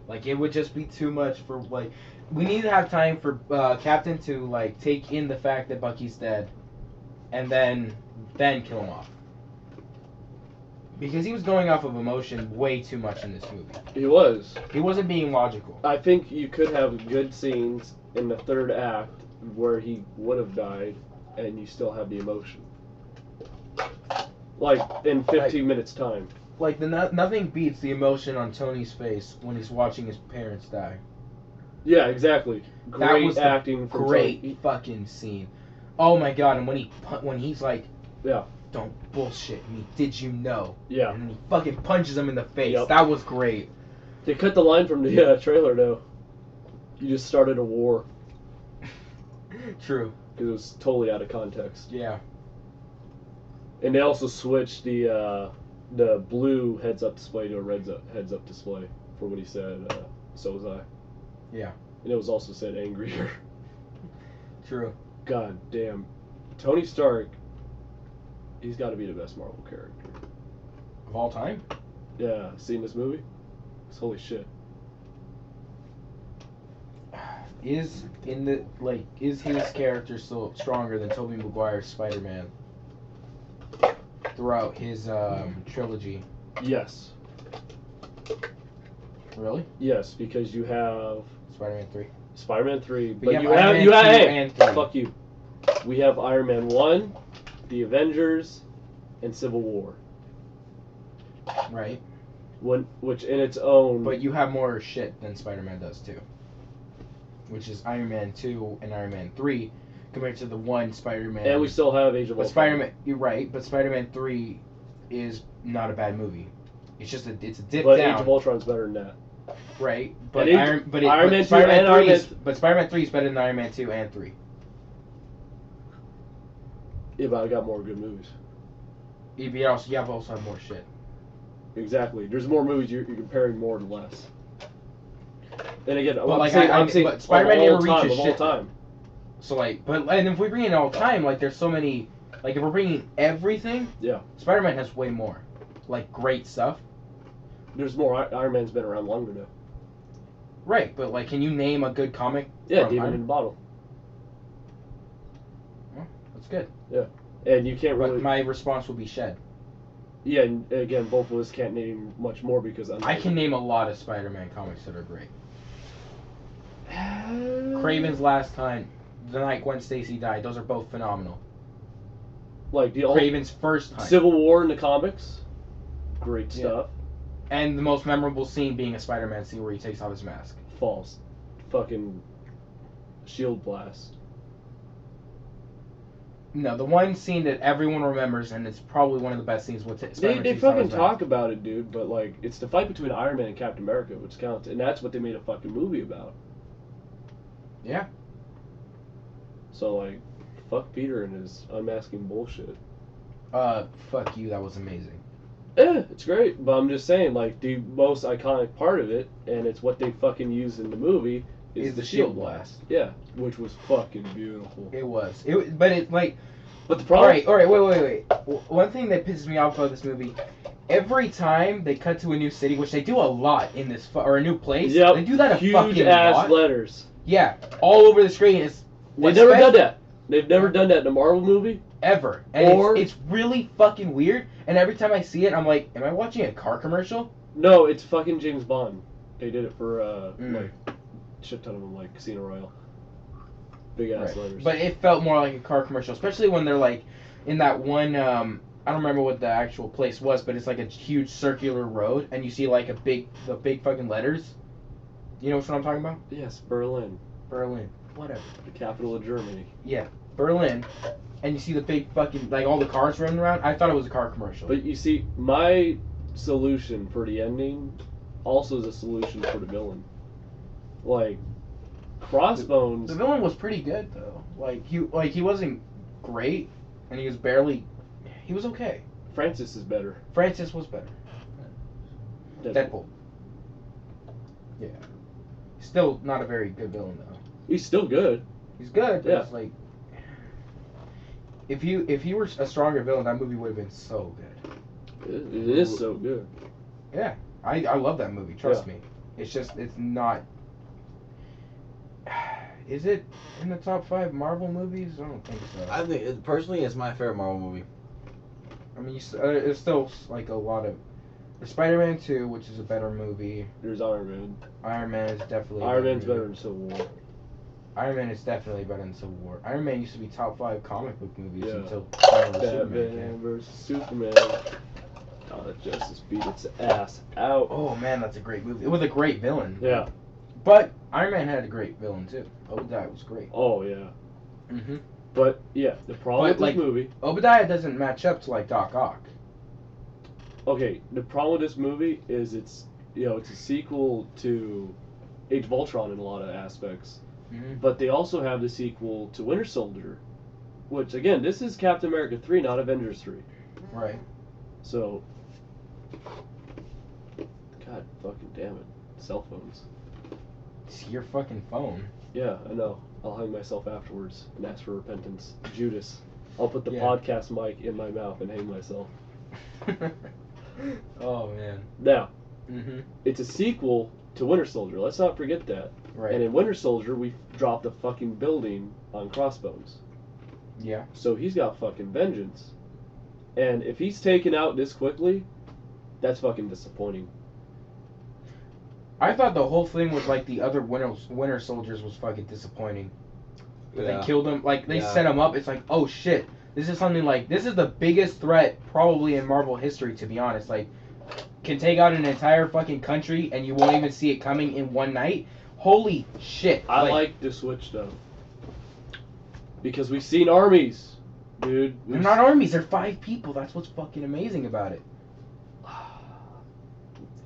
Like, it would just be too much for, like... We need to have time for Captain to, like, take in the fact that Bucky's dead. And then kill him off. Because he was going off of emotion way too much in this movie. He was. He wasn't being logical. I think you could have good scenes in the third act where he would have died, and you still have the emotion. Like, in 15 minutes time. Like, nothing beats the emotion on Tony's face when he's watching his parents die. Yeah, exactly. That Great was acting from great Tony. fucking scene. Oh my god, and when he's like, Yeah. don't bullshit me, did you know? Yeah. And then he fucking punches him in the face. Yep. That was great. They cut the line from the trailer, though. You just started a war. True. Because it was totally out of context. Yeah. And they also switched the blue heads-up display to a heads-up display for what he said, so was I. Yeah. And it was also said angrier. True. God damn. Tony Stark, he's got to be the best Marvel character. Of all time? Yeah, seen this movie? It's holy shit. Is his character still stronger than Tobey Maguire's Spider-Man throughout his trilogy? Yes. Really? Yes, because you have Spider-Man 3. Spider-Man 3, But but you you have have, Iron Man 2 hey, and 3. fuck you. We have Iron Man 1, The Avengers, and Civil War. Right. Which in its own... But you have more shit than Spider-Man does too. Which is Iron Man 2 and Iron Man 3 compared to the one Spider-Man. And we still have Age of But Ultron. Spider-Man, you're right, but Spider-Man 3 is not a bad movie. It's just it's a dip But down. Age of Ultron's better than that. Right, but And Iron Man 2 and Iron Man... but Spider-Man 3 is better than Iron Man 2 and 3. Yeah, but I got more good movies. You also have more shit. Exactly. There's more movies. You're comparing more to less. And again, But I'm saying but Spider-Man never of all time, reaches of all shit. time. So and if we bring in all time, like there's so many, like if we're bringing everything, Yeah. Spider-Man has way more, like great stuff. There's more. Iron Man's been around longer now. Right, but like, can you name a good comic? Yeah, from Demon Iron- in the Bottle. Well, that's good. And you can't really. But my response will be Shed. Yeah, and again, both of us can't name much more because I can name a lot of Spider-Man comics that are great. Craven's Last Time, The Night Gwen Stacy Died. Those are both phenomenal. Like the Craven's First Time. Civil War in the comics. Great Yeah. stuff. And the most memorable scene being a Spider-Man scene where he takes off his mask. False. Fucking shield blast. No, the one scene that everyone remembers, and it's probably one of the best scenes. They fucking talk about it, dude, but like it's the fight between Iron Man and Captain America which counts, and that's what they made a fucking movie about. Yeah. So like, fuck Peter and his unmasking bullshit. Fuck you. That was amazing. Yeah, it's great, but I'm just saying, like, the most iconic part of it, and it's what they fucking use in the movie, is the shield blast. Yeah, which was fucking beautiful. It was. But it like. But the problem. All right. Wait. One thing that pisses me off about this movie, every time they cut to a new city, which they do a lot in this, or a new place. Yep. They do that a huge fucking ass lot. letters. Yeah, all over the screen. They've never done that. They've never done that in a Marvel movie. Ever. And Or- it's really fucking weird. And every time I see it, I'm like, am I watching a car commercial? No, it's fucking James Bond. They did it for Mm. like shit ton of them, like Casino Royale. Big ass Right. letters. But it felt more like a car commercial, especially when they're like in that one. I don't remember what the actual place was, but it's like a huge circular road, and you see like the big fucking letters. You know what I'm talking about? yes, Berlin, Berlin. Whatever. the capital of Germany. Yeah, Berlin. And you see the big fucking, like, all the cars running around. I thought it was a car commercial. But you see, my solution for the ending also is a solution for the villain. Like, Crossbones. The villain was pretty good though. He wasn't great, and he was okay. Francis is better. Francis was better. Deadpool. Yeah. Still not a very good villain though. He's still good. He's good, but Yeah. it's like if he were a stronger villain, that movie would have been so good. It is so good. Yeah. I love that movie, trust Yeah. me. It's just, it's not. Is it in the top 5 Marvel movies? I don't think so. I think personally, it's my favorite Marvel movie. I mean, it's still like a lot of. There's Spider-Man 2, which is a better movie. There's Iron Man. Iron Man is definitely. Iron Man's better than Civil War. Iron Man is definitely better than Civil War. Iron Man used to be top 5 comic book movies Yeah. until Superman Batman vs Superman. Dawn of Justice beat its ass out. Oh man, that's a great movie. It was a great villain. Yeah. But Iron Man had a great villain too. Obadiah was great. Oh yeah. Mm-hmm. But yeah, the problem with this movie. Obadiah doesn't match up to like Doc Ock. Okay, the problem with this movie is it's a sequel to Age of Ultron in a lot of aspects. Mm-hmm. But they also have the sequel to Winter Soldier, which again, this is Captain America 3, not Avengers 3. Right. So, God fucking damn it, cell phones. It's your fucking phone. Yeah, I know. I'll hang myself afterwards and ask for repentance. Judas. I'll put the Yeah. podcast mic in my mouth and hang myself. Oh man. Now, Mm-hmm. it's a sequel to Winter Soldier. Let's not forget that. Right. And in Winter Soldier, we dropped a fucking building on Crossbones. Yeah. So he's got fucking vengeance. And if he's taken out this quickly, that's fucking disappointing. I thought the whole thing with like the other Winter Soldiers was fucking disappointing. But Yeah. they killed him. Like they Yeah. set him up. It's like, oh shit, this is something like this is the biggest threat probably in Marvel history, to be honest. Like, can take out an entire fucking country and you won't even see it coming in one night. Holy shit! I like the switch though. Because we've seen armies, dude. They're not armies. They're 5 people. That's what's fucking amazing about it.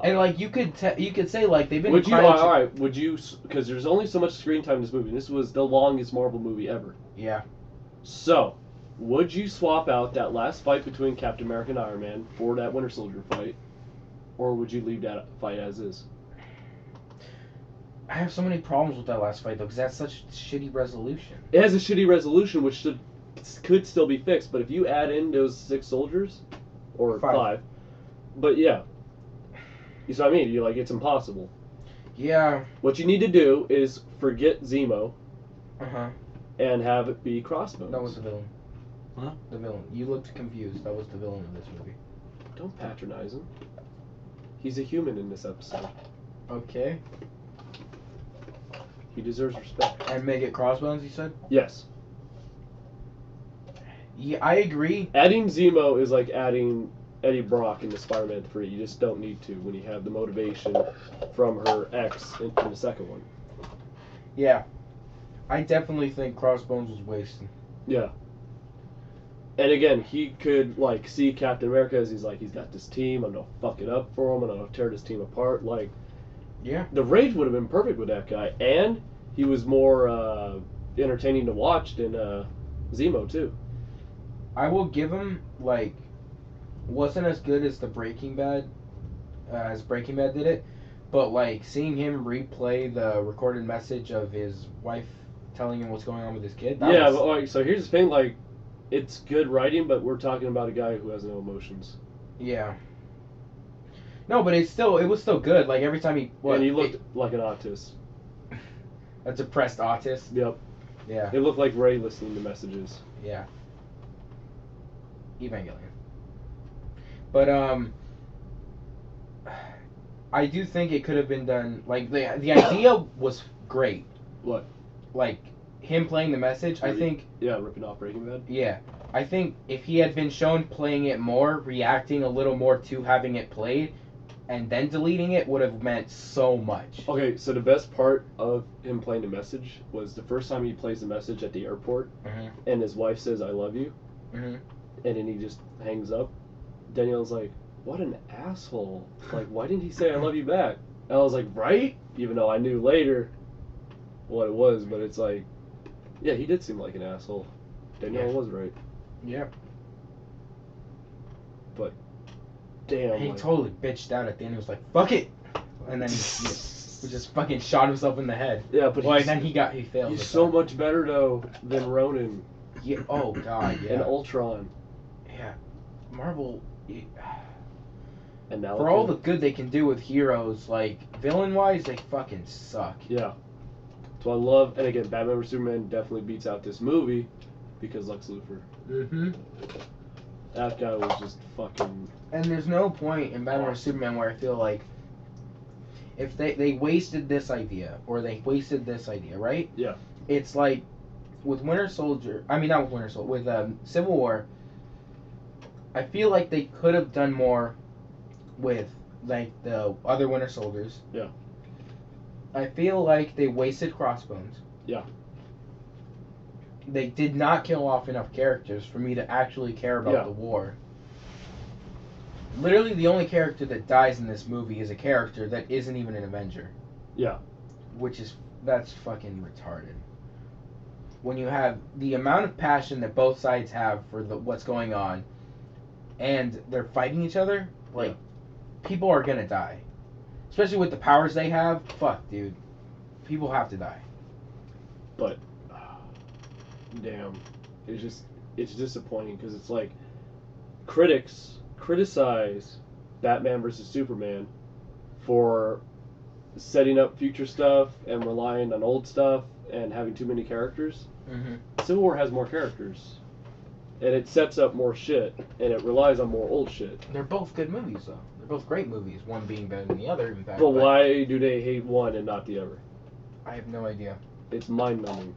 And like you could say like they've been. Would you? trying to- All right. Would you? Because there's only so much screen time in this movie. This was the longest Marvel movie ever. Yeah. So, would you swap out that last fight between Captain America and Iron Man for that Winter Soldier fight, or would you leave that fight as is? I have so many problems with that last fight though, because that's such shitty resolution. It has a shitty resolution, which could still be fixed. But if you add in those 6 soldiers, or 5, but yeah, you see what I mean? You're like, it's impossible. Yeah. What you need to do is forget Zemo Uh-huh. and have it be Crossbones. That was the villain. Huh? The villain. You looked confused. That was the villain of this movie. Don't patronize him. He's a human in this episode. Okay. He deserves respect. And make it Crossbones, you said? Yes. Yeah, I agree. Adding Zemo is like adding Eddie Brock into Spider-Man 3. You just don't need to when you have the motivation from her ex in the second one. Yeah. I definitely think Crossbones was wasted. Yeah. And again, he could like see Captain America as he's got this team. I'm gonna fuck it up for him. I'm gonna tear this team apart. Like, Yeah. the rage would have been perfect with that guy, and he was more entertaining to watch than Zemo too. I will give him, like, wasn't as good as the Breaking Bad, as Breaking Bad did it, but, like, seeing him replay the recorded message of his wife telling him what's going on with his kid. That Yeah, was, but like, so here's the thing, like, it's good writing, but we're talking about a guy who has no emotions. Yeah. No, but it was still good. Like, every time he... And he looked like an autist. A depressed autist. Yep. Yeah. It looked like Ray listening to messages. Yeah. Evangelion. But, I do think it could have been done, like, the idea was great. What? Like, him playing the message, I think, Yeah, ripping off Breaking Bad. yeah. I think if he had been shown playing it more, reacting a little more to having it played, and then deleting it would have meant so much. Okay, so the best part of him playing the message was the first time he plays the message at the airport, Mm-hmm. and his wife says, "I love you," Mm-hmm. and then he just hangs up. Danielle's like, "What an asshole! Like, why didn't he say I love you back?" And I was like, "Right?" Even though I knew later what it was, but it's like, yeah, he did seem like an asshole. Danielle was right. Yep. But damn, He like, totally bitched out at the end. He was like, "Fuck it," and then he just fucking shot himself in the head. yeah, but Well, he's, and then he failed. he's this so time. much better though than Ronan Yeah. Oh God. and Yeah. Ultron. Yeah. Marvel. And now For all the good they can do with heroes, like, villain-wise, they fucking suck. Yeah. So I love, and again, Batman vs Superman definitely beats out this movie because Lex Luthor. Mm-hmm. That guy was just fucking. And there's no point in Batman vs Superman where I feel like if they wasted this idea or they wasted this idea, right? Yeah. It's like with Winter Soldier. I mean, not with Winter Soldier. With Civil War. I feel like they could have done more with like the other Winter Soldiers. Yeah. I feel like they wasted Crossbones. Yeah. They did not kill off enough characters for me to actually care about the war. Literally, the only character that dies in this movie is a character that isn't even an Avenger. Yeah. That's fucking retarded. When you have the amount of passion that both sides have for what's going on, and they're fighting each other, like, people are gonna die. Especially with the powers they have, fuck, dude. People have to die. But, damn, it's disappointing because it's like, critics criticize Batman versus Superman for setting up future stuff and relying on old stuff and having too many characters. Mm-hmm. Civil War has more characters, and it sets up more shit, and it relies on more old shit. They're both good movies, though. They're both great movies. One being better than the other, in fact. But why do they hate one and not the other? I have no idea. It's mind-numbing.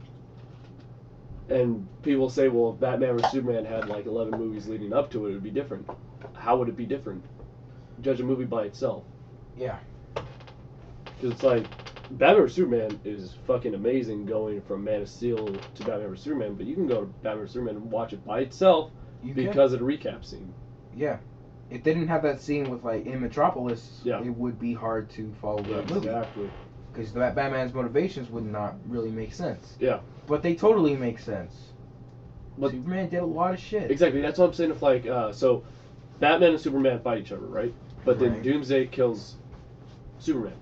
And people say, well, if Batman vs Superman had like 11 movies leading up to it, it would be different. How would it be different? Judge a movie by itself. Yeah. Because it's like, Batman vs Superman is fucking amazing going from Man of Steel to Batman vs Superman, but you can go to Batman vs Superman and watch it by itself because of the recap scene. Yeah. If they didn't have that scene with, like, in Metropolis, it would be hard to follow that movie. Exactly. Because Batman's motivations would not really make sense. Yeah. But they totally make sense. But Superman did a lot of shit. Exactly. That's what I'm saying. If like, so Batman and Superman fight each other, right? But then Right. Doomsday kills Superman,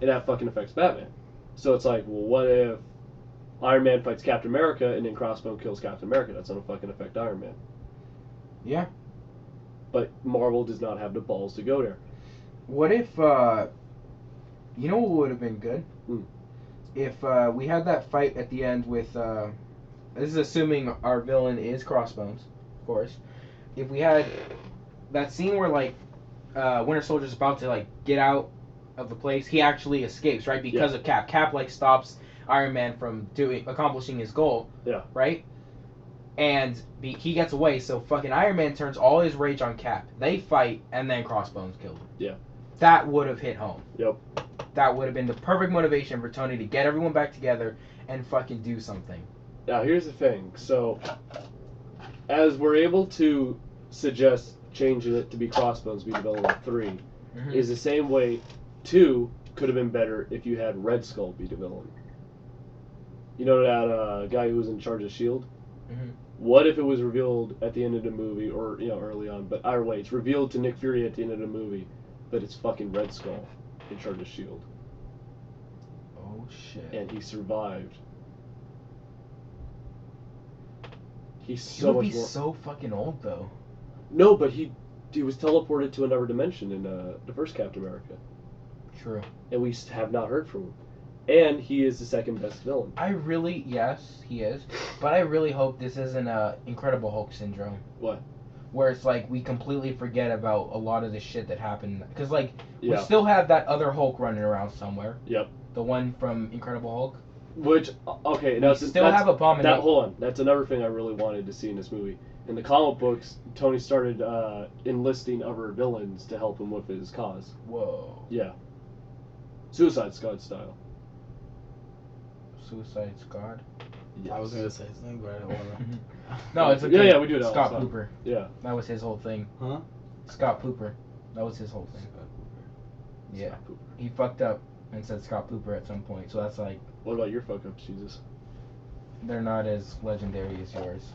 and that fucking affects Batman. So it's like, well, what if Iron Man fights Captain America and then Crossbone kills Captain America? That's gonna fucking affect Iron Man. Yeah. But Marvel does not have the balls to go there. What if, you know what would have been good? If we had that fight at the end with, this is assuming our villain is Crossbones, of course. If we had that scene where, like, Winter Soldier's about to, like, get out of the place, he actually escapes, right? Because of Cap. Cap, like, stops Iron Man from accomplishing his goal. Yeah. Right? And he gets away, so fucking Iron Man turns all his rage on Cap. They fight, and then Crossbones killed him. Yeah. That would have hit home. Yep. That would have been the perfect motivation for Tony to get everyone back together and fucking do something. Now, here's the thing. So, as we're able to suggest changing it to be Crossbones be development 3, is the same way 2 could have been better if you had Red Skull be development. You know that guy who was in charge of S.H.I.E.L.D.? Mm-hmm. What if it was revealed at the end of the movie, or, early on, but either way, it's revealed to Nick Fury at the end of the movie, but it's fucking Red Skull in charge of S.H.I.E.L.D. Oh, shit. And he survived. He's He so would much be more... so fucking old, though. No, but he was teleported to another dimension in the first Captain America. True. And we have not heard from him. And he is the second best villain. Yes, he is. But I really hope this isn't a Incredible Hulk syndrome. What? Where it's like we completely forget about a lot of the shit that happened. Because, like, we Yeah. still have that other Hulk running around somewhere. Yep. The one from Incredible Hulk. Which, okay, We now still have Abomination. hold on. That's another thing I really wanted to see in this movie. In the comic books, Tony started enlisting other villains to help him with his cause. Whoa. Yeah. Suicide Squad style. Suicide Squad? Yes. I was gonna say something, but I don't wanna. No, it's okay. Yeah, we do it all Scott the time. Pooper. Yeah. That was his whole thing. Huh? Scott Pooper. That was his whole thing. Yeah. Scott Pooper. He fucked up and said Scott Pooper at some point, so that's like, What about your fuck ups, Jesus? they're not as legendary as yours.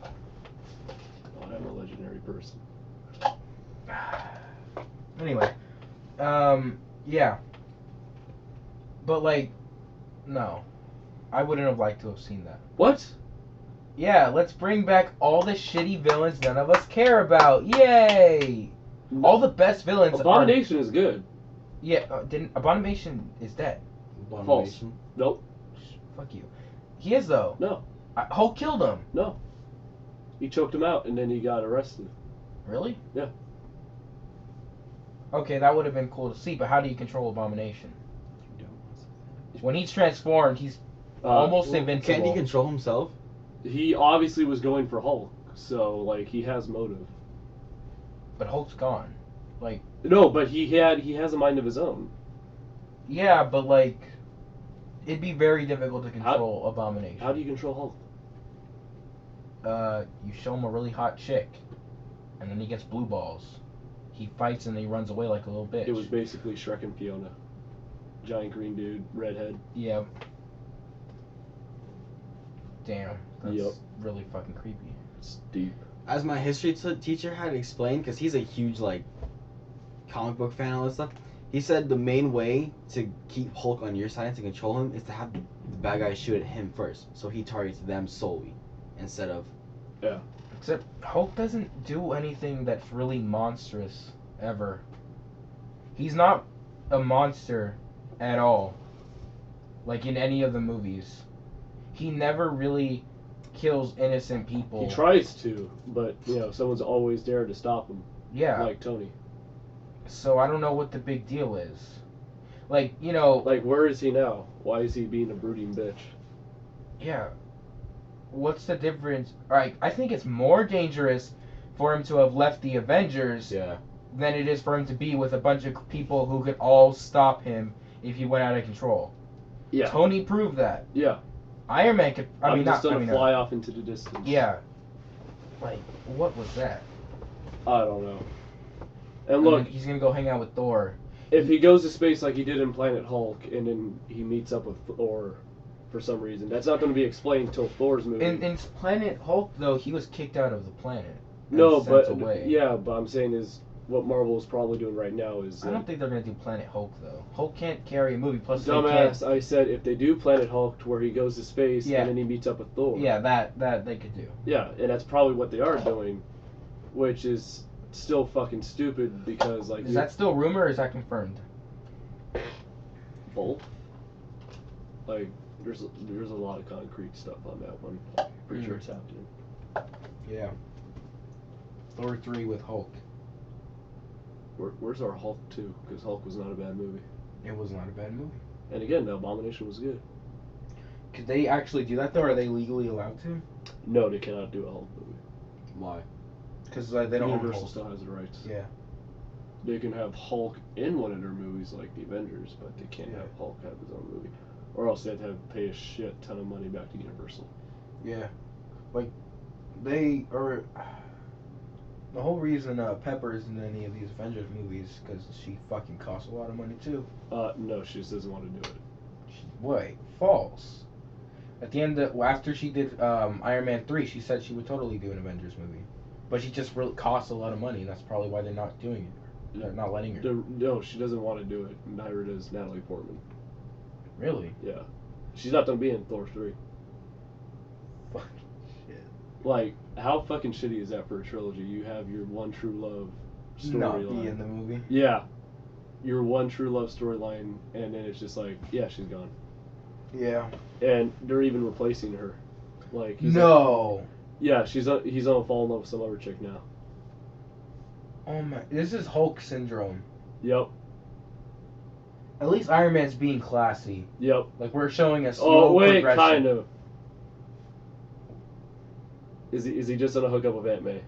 Oh, I'm a legendary person. Anyway, yeah. But like, no. I wouldn't have liked to have seen that. What? Yeah, let's bring back all the shitty villains none of us care about. Yay! All the best villains Abomination is good. Yeah, didn't Abomination is dead. Abomination. Nope. Fuck you. He is though. No. Hulk killed him. No. He choked him out and then he got arrested. Really? Yeah. Okay, that would have been cool to see, but how do you control Abomination? When he's transformed, he's almost invincible. Can't he control himself? He obviously was going for Hulk, so like he has motive. But Hulk's gone. Like No, but he has a mind of his own. yeah, but like it'd be very difficult to control Abomination. How do you control Hulk? You show him a really hot chick, and then he gets blue balls. He fights and he runs away like a little bitch. It was basically Shrek and Fiona. Giant green dude, redhead. Yeah. Damn, that's Yep. really fucking creepy. It's deep. As my history teacher had explained, because he's a huge like comic book fan and all this stuff, he said the main way to keep Hulk on your side and to control him is to have the bad guys shoot at him first, so he targets them solely instead of. Yeah. Except Hulk doesn't do anything that's really monstrous ever. He's not a monster at all. Like in any of the movies. He never really kills innocent people. He tries to, but you know, someone's always there to stop him. Yeah. Like Tony. So I don't know what the big deal is. Like, you know. Like, where is he now? Why is he being a brooding bitch? Yeah. What's the difference? Alright, I think it's more dangerous for him to have left the Avengers than it is for him to be with a bunch of people who could all stop him if he went out of control. Yeah. Tony proved that. Yeah. Iron Man could. I'm just gonna fly off into the distance. Yeah. Like, what was that? I don't know. And And look, then he's gonna go hang out with Thor. if he goes to space like he did in Planet Hulk, and then he meets up with Thor for some reason, that's not going to be explained until Thor's movie. In Planet Hulk, though, he was kicked out of the planet. and No, sent but away. yeah, but I'm saying is what Marvel is probably doing right now is. I don't think they're gonna do Planet Hulk though. Hulk can't carry a movie. Plus, they Dumbass, can't. I said if they do Planet Hulk to where he goes to space Yeah. and then he meets up with Thor. Yeah, that they could do. Yeah, and that's probably what they are doing, which is still fucking stupid because like. Is that still rumor or is that confirmed? Both? Like, there's a lot of concrete stuff on that one. Pretty sure it's happening. Yeah. Thor 3 with Hulk. Where's our Hulk 2? Because Hulk was not a bad movie. It was not a bad movie. And again, the Abomination was good. Could they actually do that though? Are they legally allowed to? No, they cannot do a Hulk movie. Why? Because they don't own Universal Hulk. still has the rights. Yeah. They can have Hulk in one of their movies like the Avengers, but they can't Yeah. have Hulk have his own movie. Or else they'd have to pay a shit ton of money back to Universal. Yeah. Like, they are. The whole reason Pepper isn't in any of these Avengers movies because she fucking costs a lot of money too. No, she just doesn't want to do it. Wait, false. At the end, after she did Iron Man 3, she said she would totally do an Avengers movie. But she just really costs a lot of money, and that's probably why they're not doing it. They're not letting her. No, she doesn't want to do it. Neither does Natalie Portman. Really? Yeah. She's not going to be in Thor 3. Fuck shit. Like, how fucking shitty is that for a trilogy? You have your one true love Not be storyline. in the movie. Yeah. Your one true love storyline, and then it's just like, yeah, she's gone. Yeah. And they're even replacing her. Like, No. Yeah, he's gonna fall in love with some other chick now. Oh my! This is Hulk syndrome. Yep. At least Iron Man's being classy. Yep. Like we're showing a slow Oh wait, progression. kind of. Is he just on a hookup with Aunt May?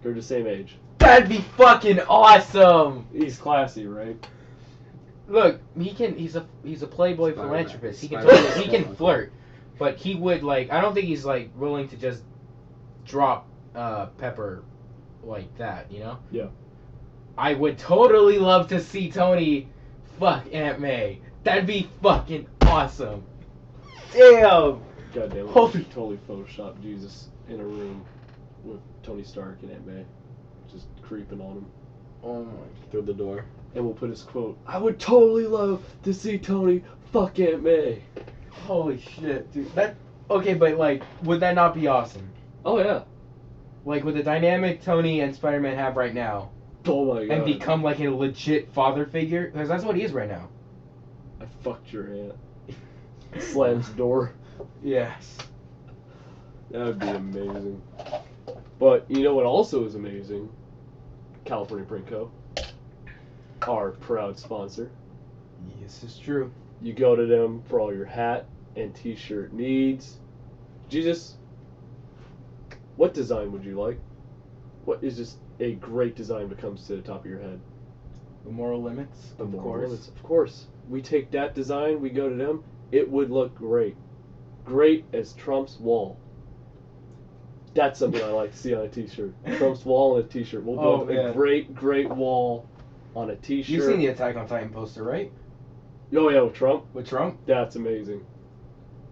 They're the same age. That'd be fucking awesome. He's classy, right? Look, he's a playboy Spider-Man. philanthropist. He can Spider-Man. he can flirt, but he would like. I don't think he's like willing to just drop Pepper like that. You know? Yeah. I would totally love to see Tony fuck Aunt May. That'd be fucking awesome. Damn. God damn it. Holy- Totally photoshopped Jesus in a room with Tony Stark and Aunt May, just creeping on him. Oh my. Through the door. And we'll put his quote, I would totally love to see Tony fuck Aunt May. Holy shit, dude. That okay, but like, would that not be awesome? Oh yeah. Like with the dynamic Tony and Spider-Man have right now, Oh my god. and become like a legit father figure, because that's what he is right now. I fucked your aunt. Slams the door. Yes. That would be amazing. But you know what also is amazing? California Print Co. Our proud sponsor. Yes, it's true. You go to them for all your hat and t-shirt needs. Jesus, what design would you like? What is just a great design that comes to the top of your head? The moral limits, of course. Of course. We take that design, we go to them, it would look great. Great as Trump's wall. That's something I like to see on a t-shirt. Trump's wall on a t-shirt. We'll build a great wall on a t-shirt. You've seen the Attack on Titan poster, right? Oh yeah, with Trump? With Trump? That's amazing.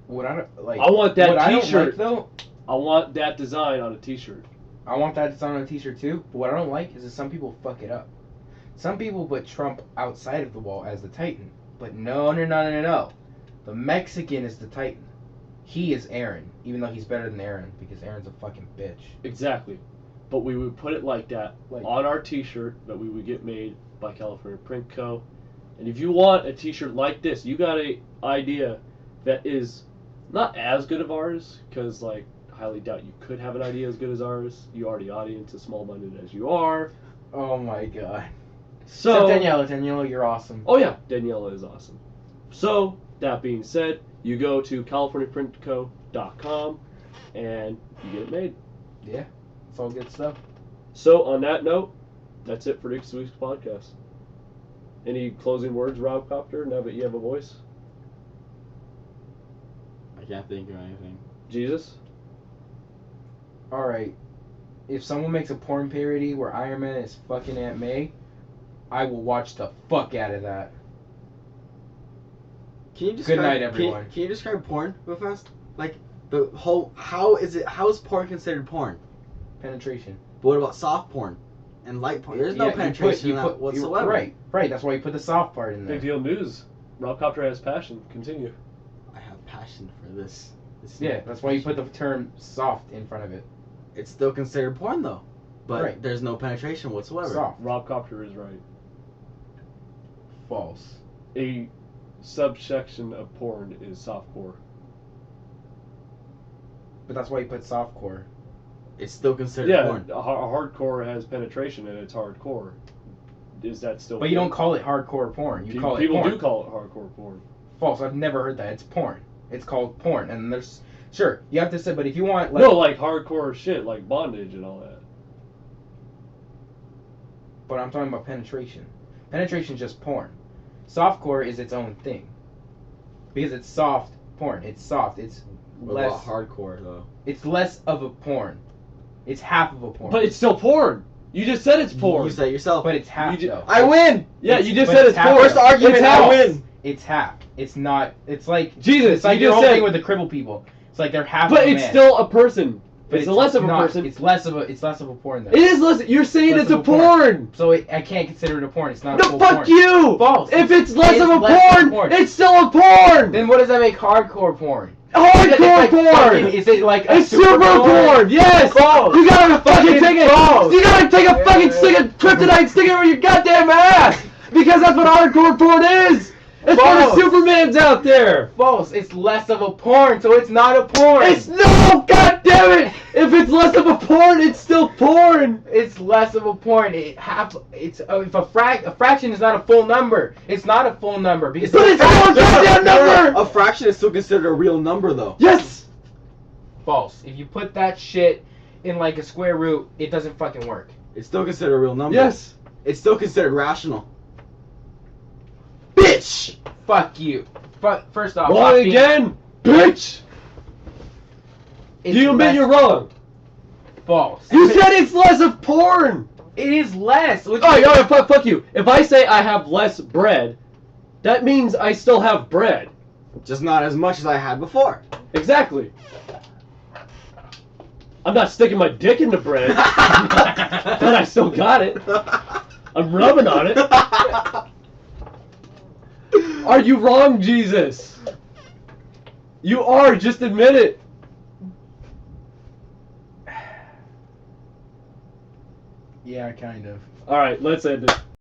What I don't like. I want that what t-shirt. I don't like, though, I want that design on a t-shirt. I want that design on a t-shirt too, but what I don't like is that some people fuck it up. Some people put Trump outside of the wall as the Titan. But no. The Mexican is the Titan. He is Aaron, even though he's better than Aaron, because Aaron's a fucking bitch. Exactly. But we would put it like that on our t-shirt that we would get made by California Print Co. And if you want a t-shirt like this, you got an idea that is not as good of ours, because like I highly doubt you could have an idea as good as ours. You are the audience, as small-minded as you are. Oh my god. So Daniela, you're awesome. Oh yeah, Daniela is awesome. So that being said, you go to CaliforniaPrintCo.com and you get it made. Yeah, it's all good stuff. So on that note, that's it for this week's podcast. Any closing words, Robcopter, now that you have a voice? I can't think of anything. Jesus? Alright, if someone makes a porn parody where Iron Man is fucking Aunt May, I will watch the fuck out of that. Can you describe, Good night, everyone. Can you describe porn real fast? Like, the whole, how is porn considered porn? Penetration. But what about soft porn? And light porn? There's no penetration in that whatsoever. Right, that's why you put the soft part in there. Big deal news. Robcopter has passion. Continue. I have passion for this. Yeah, that's why you put the term soft in front of it. It's still considered porn though. But Right. there's no penetration whatsoever. Soft. Robcopter is right. False. A subsection of porn is softcore. But that's why you put softcore. It's still considered Yeah, porn. a hardcore has penetration and it's hardcore. Is that still But you don't call it hardcore porn. You call it people porn. do call it hardcore porn. False. I've never heard that. It's porn. It's called porn. And there's... Sure, you have to say, but if you want... No, like hardcore shit, like bondage and all that. But I'm talking about penetration. Penetration's just porn. Softcore is its own thing. Because it's soft porn. It's soft. It's What less... about hardcore though? It's less of a porn. It's half of a porn. But it's still porn. You just said it's porn. You said it yourself. But it's half, You though. I win! Yeah, It's- you just but said it's it's half. porn. First argument, It's I half. win! It's half. It's not... It's like... Jesus, It's like you your just whole said. thing with the cripple people. It's like they're half But of a it's man. still a person. But it's less of a not- person. It's less of a porn though. It is less. You're saying Less it's of a a porn. porn. So I can't consider it a porn. It's not a No, full fuck porn. you. False. If it's less of a less of a porn, it's still a porn. Then what does that make hardcore porn? Hardcore Is it like fucking- porn. Is it like a It's super porn. Yes. False. You gotta fucking take it. False. You gotta take a fucking stick of kryptonite, stick it over your goddamn ass. Because that's what hardcore porn is. It's for the False. Supermans out there. False. It's less of a porn, so it's not a porn. It's no, god damn it! If it's less of a porn, it's still porn. It's less of a porn. If a fraction is not a full number, it's not a full number because. But it's still a goddamn number. A fraction is still considered a real number though. Yes. False. If you put that shit in like a square root, it doesn't fucking work. It's still considered a real number. Yes. It's still considered rational. Bitch! Fuck you. First off, Wrong again, bitch. it's You admit less- you're wrong. False. You said it's less of porn. It is less. Oh, fuck you. If I say I have less bread, that means I still have bread. Just not as much as I had before. Exactly. I'm not sticking my dick in the bread, but I still got it. I'm rubbing on it. Are you wrong, Jesus? You are. Just admit it. Yeah, kind of. All right, let's end it.